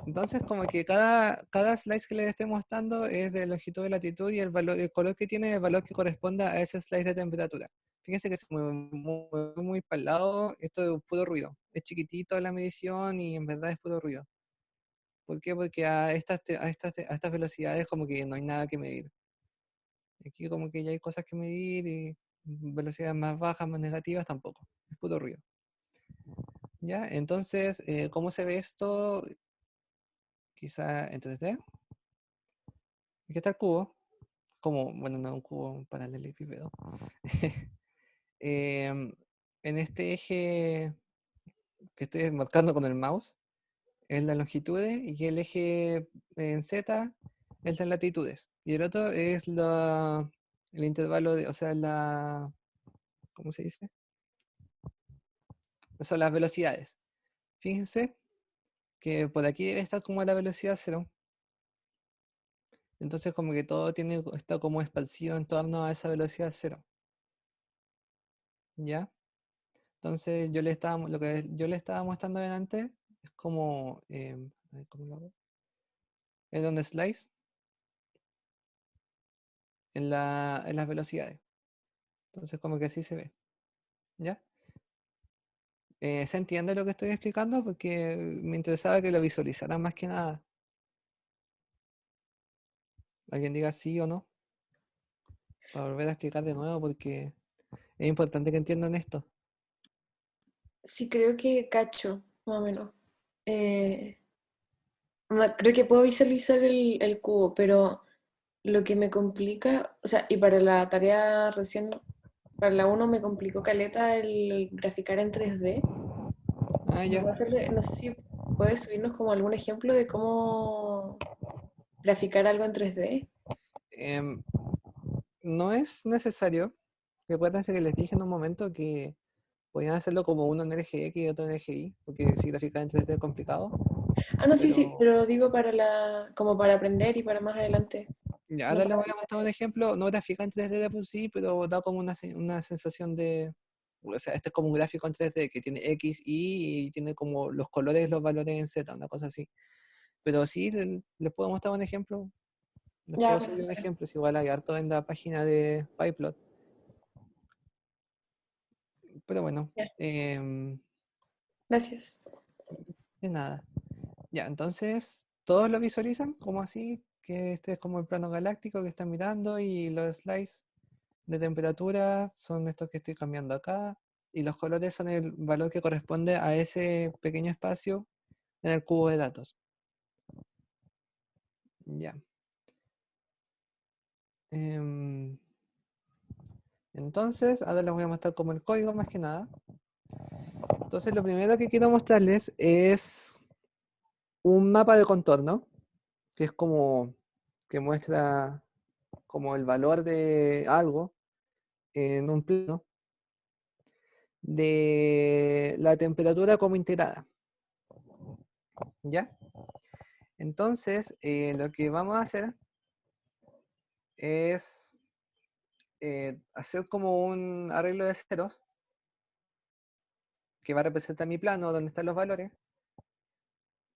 D: Entonces, como que cada slice que les esté mostrando es de longitud y latitud y el color que tiene es el valor que corresponde a ese slice de temperatura. Fíjense que se mueve muy para el lado, esto es puro ruido. Es chiquitito la medición y en verdad es puro ruido. ¿Por qué? Porque a estas velocidades como que no hay nada que medir. Aquí como que ya hay cosas que medir y velocidades más bajas, más negativas tampoco. Es puro ruido. ¿Ya? Entonces, ¿cómo se ve esto? Quizá en 3D. Aquí está el cubo, como, bueno, no un cubo paralelepípedo. Em, en este eje que estoy marcando con el mouse es la longitudes y el eje en Z es las latitudes. Y el otro es el intervalo de, o sea, ¿cómo se dice? Son las velocidades. Fíjense que por aquí debe estar como la velocidad cero. Entonces como que todo está como esparcido en torno a esa velocidad cero. ¿Ya? Entonces lo que yo le estaba mostrando delante es como, a ver, ¿cómo lo hago? en un slice en las velocidades. Entonces como que así se ve. ¿Ya? ¿Se entiende lo que estoy explicando? Porque me interesaba que lo visualizaran más que nada. Alguien diga sí o no, para volver a explicar de nuevo, porque es importante que entiendan esto.
C: Sí, creo que cacho, más o menos. Creo que puedo visualizar el cubo, pero lo que me complica, o sea, y para la tarea recién, para la uno me complicó caleta el graficar en 3D.
D: Ah, ya.
C: No sé si puedes subirnos como algún ejemplo de cómo graficar algo en 3D.
D: Em, no es necesario. Recuérdense que les dije en un momento que podían hacerlo como uno en LGX y otro en LGI, porque si graficar en 3D es complicado.
C: Ah, no, sí, sí,
D: Pero
C: pero digo para como para aprender y para más adelante.
D: ya,
C: No
D: ahora les
C: para
D: voy a mostrar un ejemplo. No grafica en 3D de por sí, pero da como una sensación de. O sea, este es como un gráfico en 3D que tiene X, Y y tiene como los colores, los valores en Z, una cosa así. Pero sí, les puedo mostrar un ejemplo. Les
C: ya,
D: puedo subir un
C: perfecto.
D: ejemplo. Es igual hay harto en la página de PyPlot. Pero bueno,
C: Ya,
D: em,
C: gracias.
D: de nada. Ya, entonces, todos lo visualizan como así, que este es como el plano galáctico que están mirando y los slides de temperatura son estos que estoy cambiando acá y los colores son el valor que corresponde a ese pequeño espacio en el cubo de datos. Ya. Em, entonces, ahora les voy a mostrar como el código más que nada. Entonces, lo primero que quiero mostrarles es un mapa de contorno, que es como que muestra como el valor de algo en un plano de la temperatura como integrada. ¿Ya? Entonces, lo que vamos a hacer es hacer como un arreglo de ceros que va a representar mi plano donde están los valores,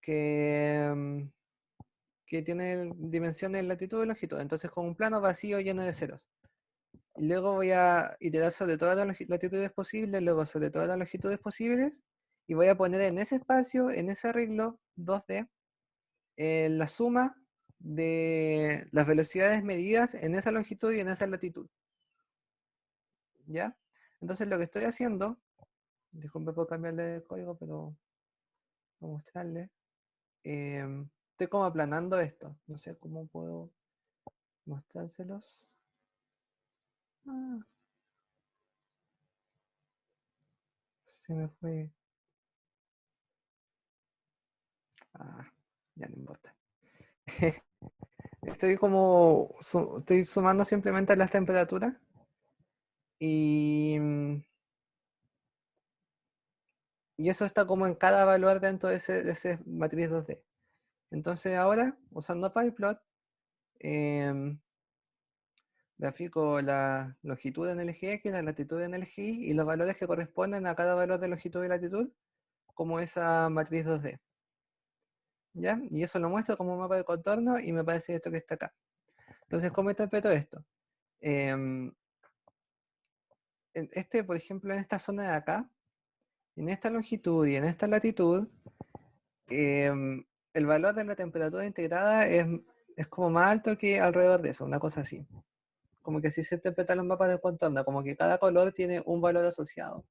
D: que, que tiene dimensiones latitud y longitud. Entonces, con un plano vacío lleno de ceros. Y luego voy a iterar sobre todas las latitudes posibles, luego sobre todas las longitudes posibles, y voy a poner en ese espacio, en ese arreglo 2D, la suma de las velocidades medidas en esa longitud y en esa latitud. ¿Ya? Entonces lo que estoy haciendo, disculpe por cambiarle de código, pero voy a mostrarle. Estoy como aplanando esto. No sé cómo puedo mostrárselos. Ah, se me fue. Ah, ya no importa. Estoy como estoy sumando simplemente las temperaturas y, y eso está como en cada valor dentro de ese matriz 2D. Entonces ahora, usando PyPlot, grafico la longitud en el LGX, la latitud en el LGY y los valores que corresponden a cada valor de longitud y latitud como esa matriz 2D. ¿Ya? Y eso lo muestro como un mapa de contorno y me parece esto que está acá. Entonces, ¿cómo interpreto esto? Em, por ejemplo, en esta zona de acá, en esta longitud y en esta latitud, el valor de la temperatura integrada es como más alto que alrededor de eso, una cosa así. Como que así se interpretan los mapas de contorno, como que cada color tiene un valor asociado.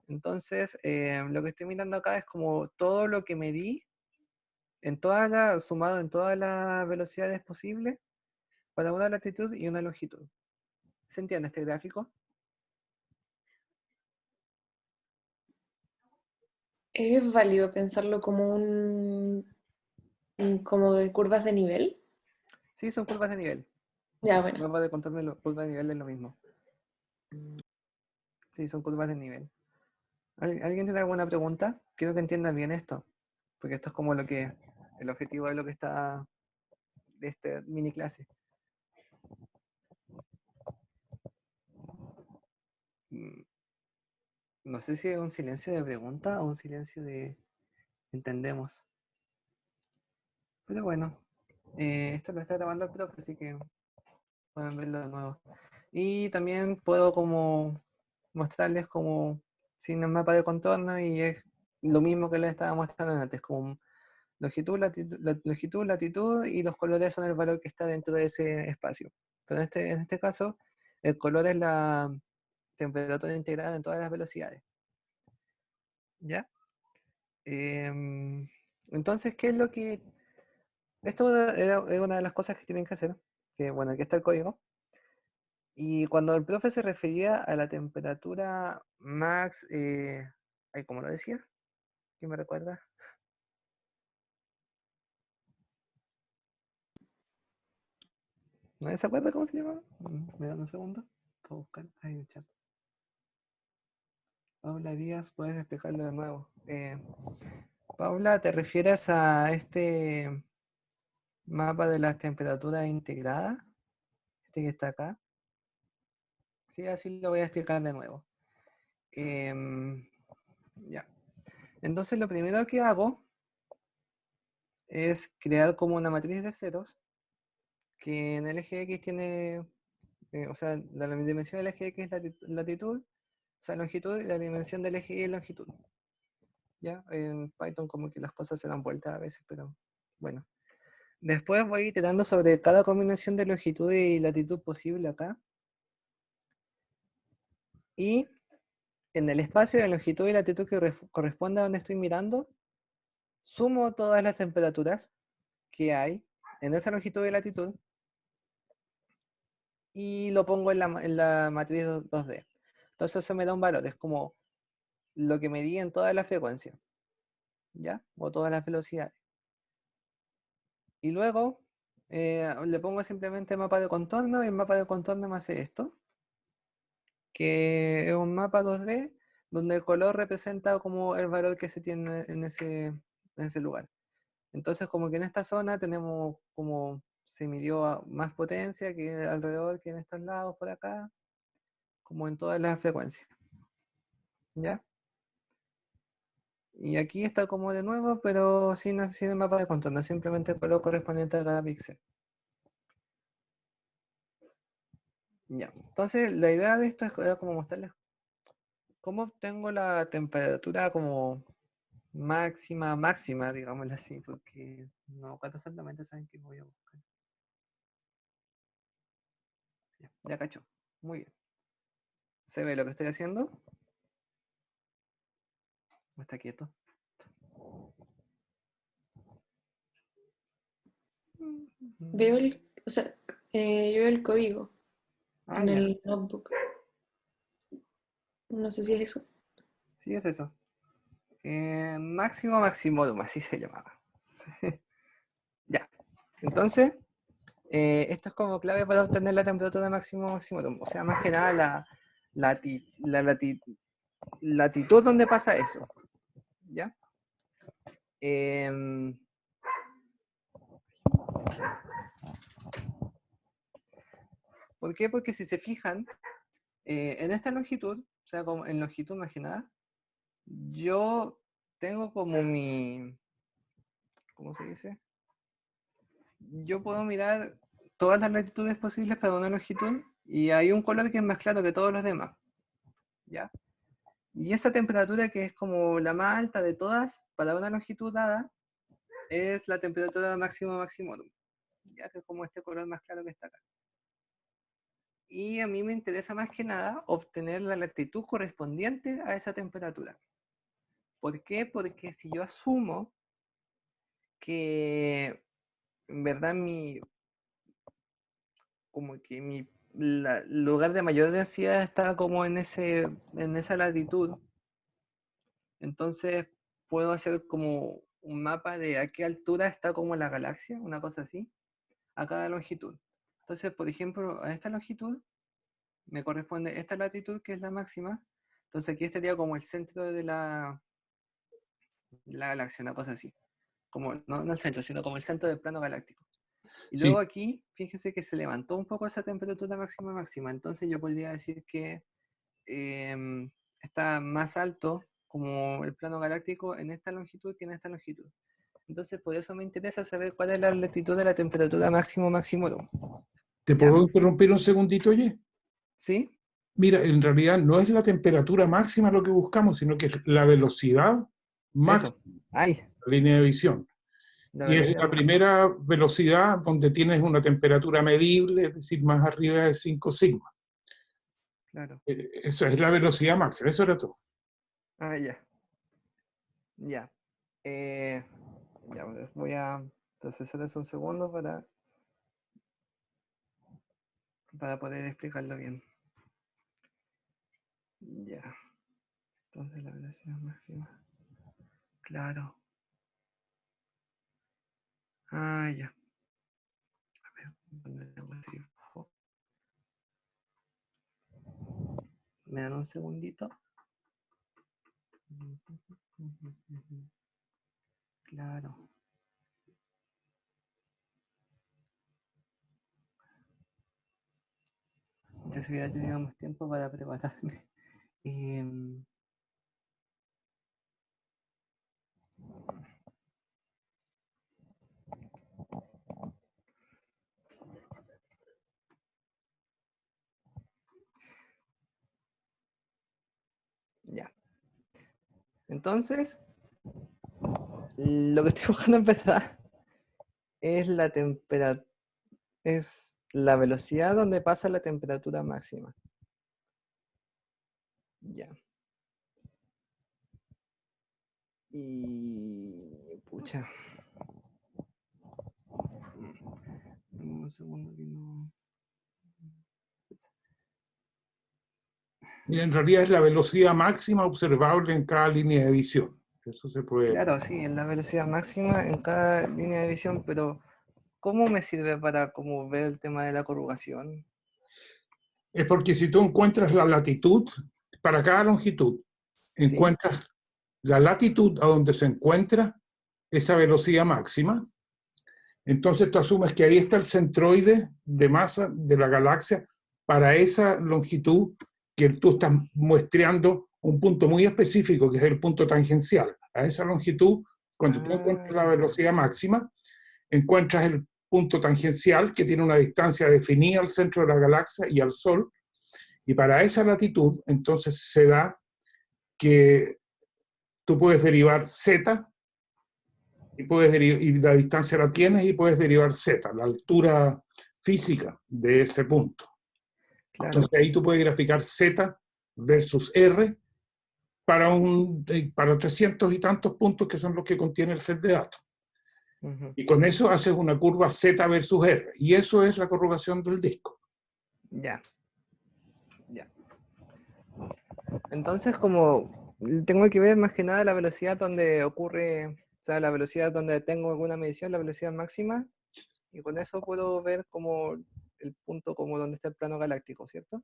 D: Entonces, lo que estoy mirando acá es como todo lo que medí, sumado en todas las velocidades posibles, para una latitud y una longitud. ¿Se entiende este gráfico?
C: ¿Es válido pensarlo como como de curvas de nivel?
D: Sí, son curvas de nivel.
C: Ya,
D: El
C: bueno.
D: mapa de contorno y curvas de nivel es lo mismo. Sí, son curvas de nivel. ¿Alguien tiene alguna pregunta? Quiero que entiendan bien esto, porque esto es como el objetivo de lo que está de esta mini clase. Mm, No sé si es un silencio de pregunta o un silencio de entendemos. Pero bueno, esto lo está grabando el profe, así que pueden verlo de nuevo. Y también puedo como mostrarles como sin el mapa de contorno y es lo mismo que les estaba mostrando antes, como longitud, longitud, latitud y los colores son el valor que está dentro de ese espacio. Pero en este caso, el color es la temperatura integrada en todas las velocidades. ¿Ya? Entonces, ¿qué es lo que...? Esto es una de las cosas que tienen que hacer, que bueno, aquí está el código. Y cuando el profe se refería a la temperatura max, ay, ¿cómo lo decía? ¿Quién me recuerda? ¿Nadie se acuerda cómo se llama? ¿Me dan un segundo? Puedo buscar. Hay un chat. Paula Díaz, puedes explicarlo de nuevo. Paula, ¿te refieres a este mapa de las temperaturas integradas? Este que está acá. Sí, así lo voy a explicar de nuevo. Ya. Entonces lo primero que hago es crear como una matriz de ceros que en el eje X tiene, o sea, la dimensión del eje X es latitud, o sea, longitud, y la dimensión del eje Y es longitud. ¿Ya? En Python como que las cosas se dan vueltas a veces, pero bueno. Después voy iterando sobre cada combinación de longitud y latitud posible acá. Y en el espacio de longitud y latitud que corresponde a donde estoy mirando, sumo todas las temperaturas que hay en esa longitud y latitud y lo pongo en la matriz 2D. Entonces eso me da un valor, es como lo que medí en todas las frecuencias, ¿ya? O todas las velocidades. Y luego le pongo simplemente mapa de contorno y el mapa de contorno me hace esto, que es un mapa 2D donde el color representa como el valor que se tiene en ese lugar. Entonces como que en esta zona tenemos como se midió más potencia que alrededor que en estos lados por acá, como en todas las frecuencias. ¿Ya? Y aquí está como de nuevo, pero sin el mapa de contorno, simplemente el color correspondiente a cada píxel. Ya, entonces la idea de esto es como mostrarles cómo obtengo la temperatura como máxima, digámoslo así, porque no cuánto exactamente saben que voy a buscar. Ya cacho, muy bien. ¿Se ve lo que estoy haciendo? ¿O está quieto?
C: Veo o sea, yo veo el código
D: Ah,
C: en
D: ya.
C: el notebook. No sé si es eso.
D: Sí, es eso. Maximorum, así se llamaba. Ya. Entonces, esto es como clave para obtener la temperatura maximorum. O sea, más que nada la latitud donde pasa eso. ¿Ya? ¿Por qué? Porque si se fijan, en esta longitud, o sea, como en longitud más que nada, yo tengo como mi, ¿cómo se dice? Yo puedo mirar todas las latitudes posibles para una longitud y hay un color que es más claro que todos los demás, ¿ya? Y esa temperatura que es como la más alta de todas para una longitud dada es la temperatura maximorum, ya que es como este color más claro que está acá. Y a mí me interesa más que nada obtener la latitud correspondiente a esa temperatura. ¿Por qué? Porque si yo asumo que en verdad como que mi lugar de mayor densidad está como en esa latitud, entonces puedo hacer como un mapa de a qué altura está como la galaxia, una cosa así, a cada longitud. Entonces, por ejemplo, a esta longitud me corresponde esta latitud, que es la máxima. Entonces aquí estaría como el centro de la galaxia, una cosa así. Como, no el centro, sino como el centro del plano galáctico. Y
A: Sí,
D: luego aquí, fíjense que se levantó un poco esa temperatura máxima. Entonces yo podría decir que está más alto como el plano galáctico en esta longitud que en esta longitud. Entonces, por eso me interesa saber cuál es la latitud de la temperatura máximo máximo.
A: ¿Te
D: Ya.
A: puedo interrumpir un segundito, oye?
D: ¿Sí?
A: Mira, en realidad no es la temperatura máxima lo que buscamos, sino que es la velocidad máxima
D: Eso. Ay,
A: de la línea de visión.
D: la
A: Y es
D: velocidad
A: la
D: máxima.
A: primera velocidad donde tienes una temperatura medible, es decir, más arriba de 5 sigma.
D: Claro.
A: Eso es la velocidad máxima, eso era todo.
D: Ah, ya. Ya. Ya, pues, voy a procesar eso un segundo para poder explicarlo bien. Ya. Entonces la velocidad máxima. Claro. Ah, ya. A ver, ¿dónde tengo el dibujo? ¿Me dan un segundito? Claro. Ya si hubiera tenido más tiempo para prepararme. Em, ya. Entonces, lo que estoy buscando en verdad es la temperatura, es la velocidad donde pasa la temperatura máxima. Ya. Y pucha. Dame un segundo que no.
A: Y en realidad es la velocidad máxima observable en cada línea de visión. Eso se puede.
D: Claro, sí, es la velocidad máxima en cada línea de visión, pero ¿cómo me sirve para como ver el tema de la corrugación?
A: Es porque si tú encuentras la latitud, para cada longitud,
D: ¿Sí?
A: encuentras la latitud a donde se encuentra esa velocidad máxima, entonces tú asumes que ahí está el centroide de masa de la galaxia para esa longitud que tú estás muestreando un punto muy específico, que es el punto tangencial. A esa longitud, cuando tú
D: Ah,
A: encuentras la
D: ya.
A: velocidad máxima, encuentras el punto tangencial que tiene una distancia definida al centro de la galaxia y al Sol, y para esa latitud, entonces se da que tú puedes derivar z y la distancia la tienes y puedes derivar z, la altura física de ese punto.
D: Claro.
A: Entonces ahí tú puedes graficar z versus r para 300 y tantos puntos que son los que contiene el set de datos.
D: Ujú.
A: Y con eso haces una curva z versus r. Y eso es la corrugación del disco.
D: Ya, ya. Entonces, como tengo que ver más que nada la velocidad donde ocurre, o sea, la velocidad donde tengo alguna medición, la velocidad máxima, y con eso puedo ver como el punto como donde está el plano galáctico, ¿cierto?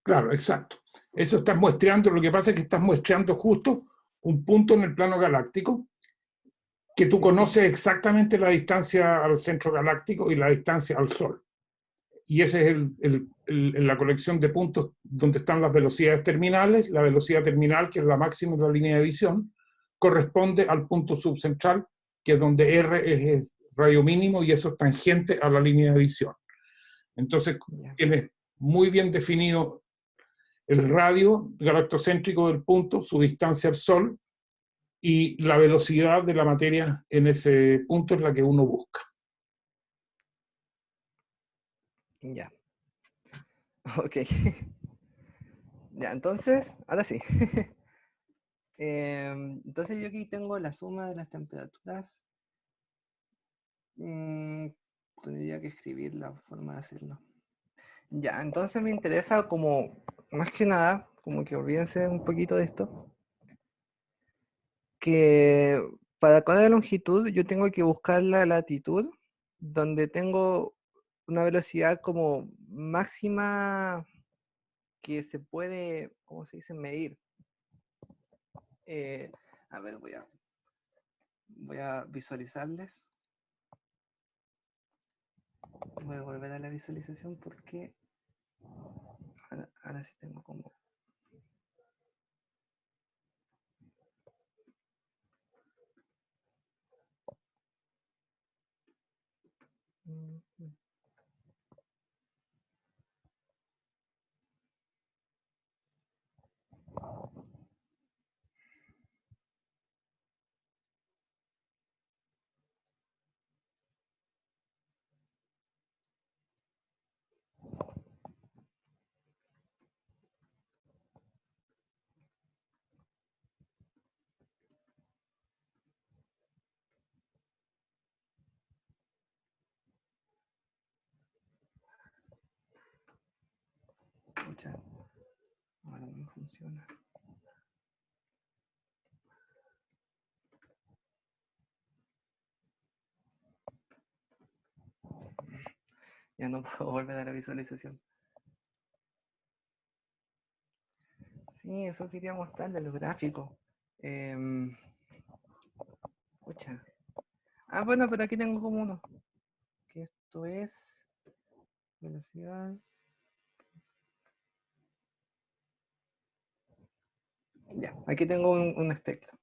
A: Claro, exacto. Eso estás muestreando, lo que pasa es que estás muestreando justo un punto en el plano galáctico que tú
D: Sí.
A: conoces exactamente la distancia al centro galáctico y la distancia al Sol. Y esa es la colección de puntos donde están las velocidades terminales. La velocidad terminal, que es la máxima de la línea de visión, corresponde al punto subcentral, que es donde R es el radio mínimo y eso es tangente a la línea de visión. Entonces,
D: Ya.
A: tienes muy bien definido el radio galactocéntrico del punto, su distancia al Sol, y la velocidad de la materia en ese punto es la que uno busca.
D: Ya. Ok. Ya, entonces, ahora sí. Entonces yo aquí tengo la suma de las temperaturas. Tendría que escribir la forma de hacerlo. Ya, entonces me interesa como, más que nada, como que olvídense un poquito de esto, que para cada longitud yo tengo que buscar la latitud donde tengo una velocidad como máxima que se puede, ¿cómo se dice? Medir. Eh, a ver, voy a visualizarles. Voy a volver a la visualización porque ahora sí tengo como... Pucha, ahora no funciona. Ya no puedo volver a la visualización. Sí, eso quería mostrarle, los gráficos. Pucha. Ah, bueno, pero aquí tengo como uno. Que esto es velocidad. Ya, aquí tengo un espectro.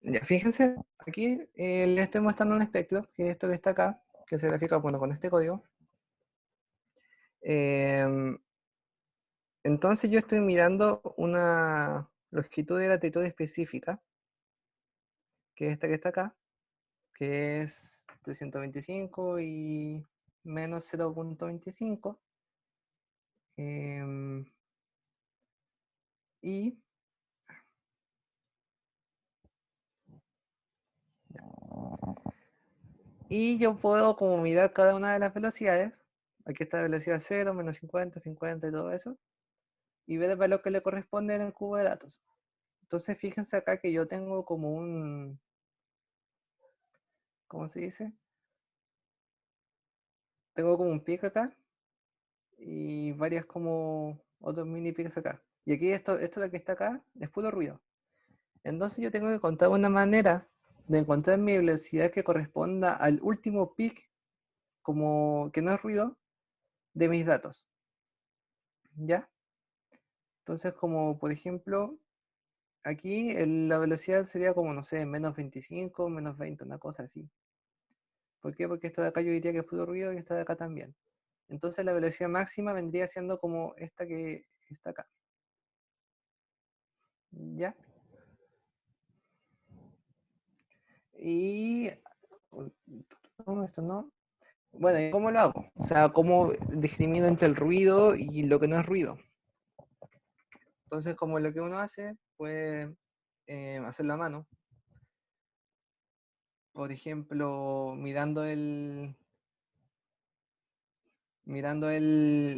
D: Ya, fíjense, aquí le estoy mostrando un espectro, que es esto que está acá, que se grafica, bueno, con este código. Entonces yo estoy mirando una longitud y latitud específica, que es esta que está acá, que es 325 y menos 0.25. Y yo puedo como mirar cada una de las velocidades. Aquí está velocidad 0, menos 50, 50 y todo eso. Y ver el valor que le corresponde en el cubo de datos. Entonces fíjense acá que yo tengo como un... ¿Cómo se dice? Tengo como un pic acá. Y varias como otros mini pics acá. Y aquí esto de que está acá es puro ruido. Entonces yo tengo que encontrar una manera de encontrar mi velocidad que corresponda al último pic, como que no es ruido, de mis datos. ¿Ya? Entonces, como por ejemplo, aquí la velocidad sería como, no sé, menos 25, menos 20, una cosa así. ¿Por qué? Porque esto de acá yo diría que es puro ruido y esta de acá también. Entonces la velocidad máxima vendría siendo como esta que está acá. ¿Ya? Y... No, esto no. Bueno, ¿y cómo lo hago? O sea, ¿cómo discrimino entre el ruido y lo que no es ruido? Entonces, como lo que uno hace, puede hacerlo a mano. Por ejemplo, mirando el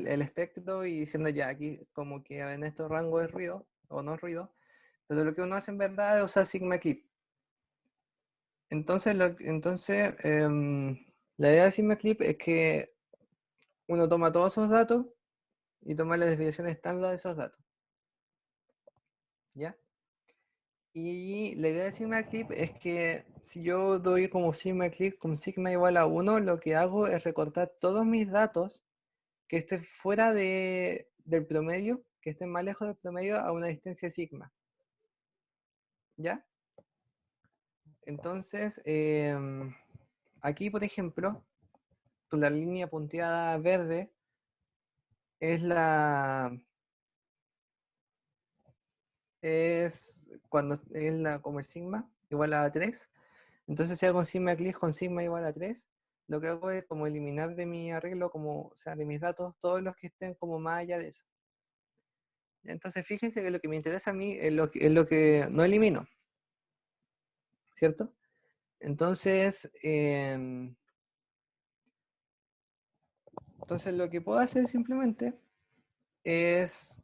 D: espectro y diciendo ya aquí como que en estos rangos es ruido o no es ruido. Pero lo que uno hace en verdad es usar Sigma Clip. Entonces, la idea de Sigma Clip es que uno toma todos esos datos y toma la desviación estándar de esos datos. ¿Ya? Y la idea de Sigma Clip es que si yo doy como Sigma Clip con Sigma igual a 1, lo que hago es recortar todos mis datos que estén fuera del promedio, que estén más lejos del promedio a una distancia Sigma. ¿Ya? Entonces, aquí por ejemplo, con la línea punteada verde es cuando es como el sigma igual a 3. Entonces si hago sigma clic con sigma igual a 3, lo que hago es como eliminar de mi arreglo, o sea, de mis datos, todos los que estén como más allá de eso. Entonces fíjense que lo que me interesa a mí es lo que no elimino, ¿cierto? Entonces, lo que puedo hacer simplemente es,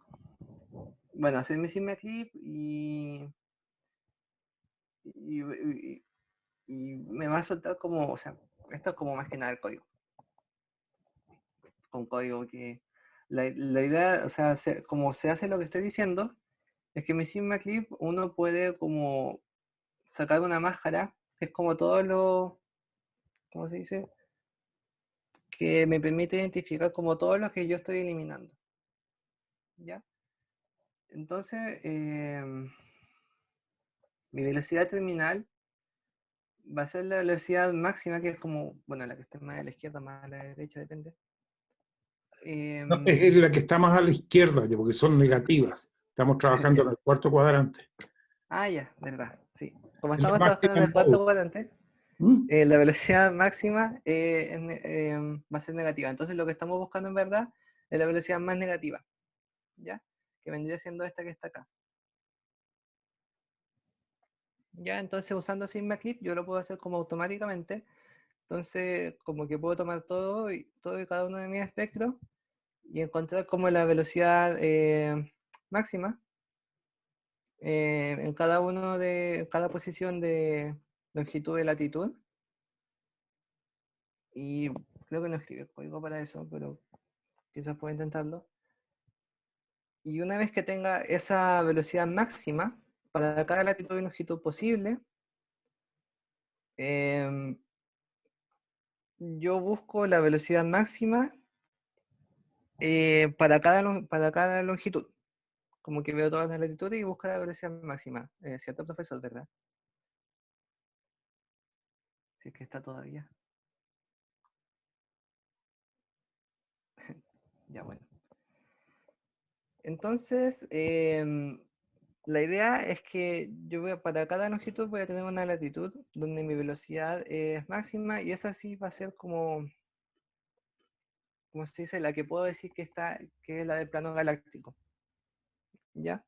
D: bueno, hacer mi sigma clip y me va a soltar como, o sea, esto es como más que nada el código. Con código que la idea, o sea, como se hace lo que estoy diciendo, es que en mi Sigma Clip uno puede como sacar una máscara, que es como todo lo, ¿cómo se dice? Que me permite identificar como todo lo que yo estoy eliminando. ¿Ya? Entonces, mi velocidad terminal va a ser la velocidad máxima, que es como, bueno, la que está más a la izquierda, más a la derecha, depende.
A: No, es la que está más a la izquierda, porque son negativas. Estamos trabajando en
D: Ya.
A: el cuarto cuadrante.
D: Ah, ya, verdad, sí. Como
A: Es la
D: estamos trabajando
A: máxima
D: en
A: en
D: el cuarto
A: módulo.
D: cuadrante,
A: ¿Mm?
D: la velocidad máxima va a ser negativa. Entonces lo que estamos buscando en verdad es la velocidad más negativa, ¿ya? Que vendría siendo esta que está acá. Ya, entonces usando SigmaClip yo lo puedo hacer como automáticamente. Entonces, como que puedo tomar todo y cada uno de mis espectros y encontrar como la velocidad máxima en cada posición de longitud y latitud. Y creo que no escribe el código para eso, pero quizás pueda intentarlo. Y una vez que tenga esa velocidad máxima para cada latitud y longitud posible, yo busco la velocidad máxima para cada longitud. Como que veo todas las latitudes y busco la velocidad máxima. ¿Cierto, profesor? ¿Verdad? Si es que está todavía. Ya, bueno. Entonces, la idea es que para cada longitud voy a tener una latitud donde mi velocidad es máxima y esa sí va a ser como se dice, la que puedo decir que es la del plano galáctico. ¿Ya?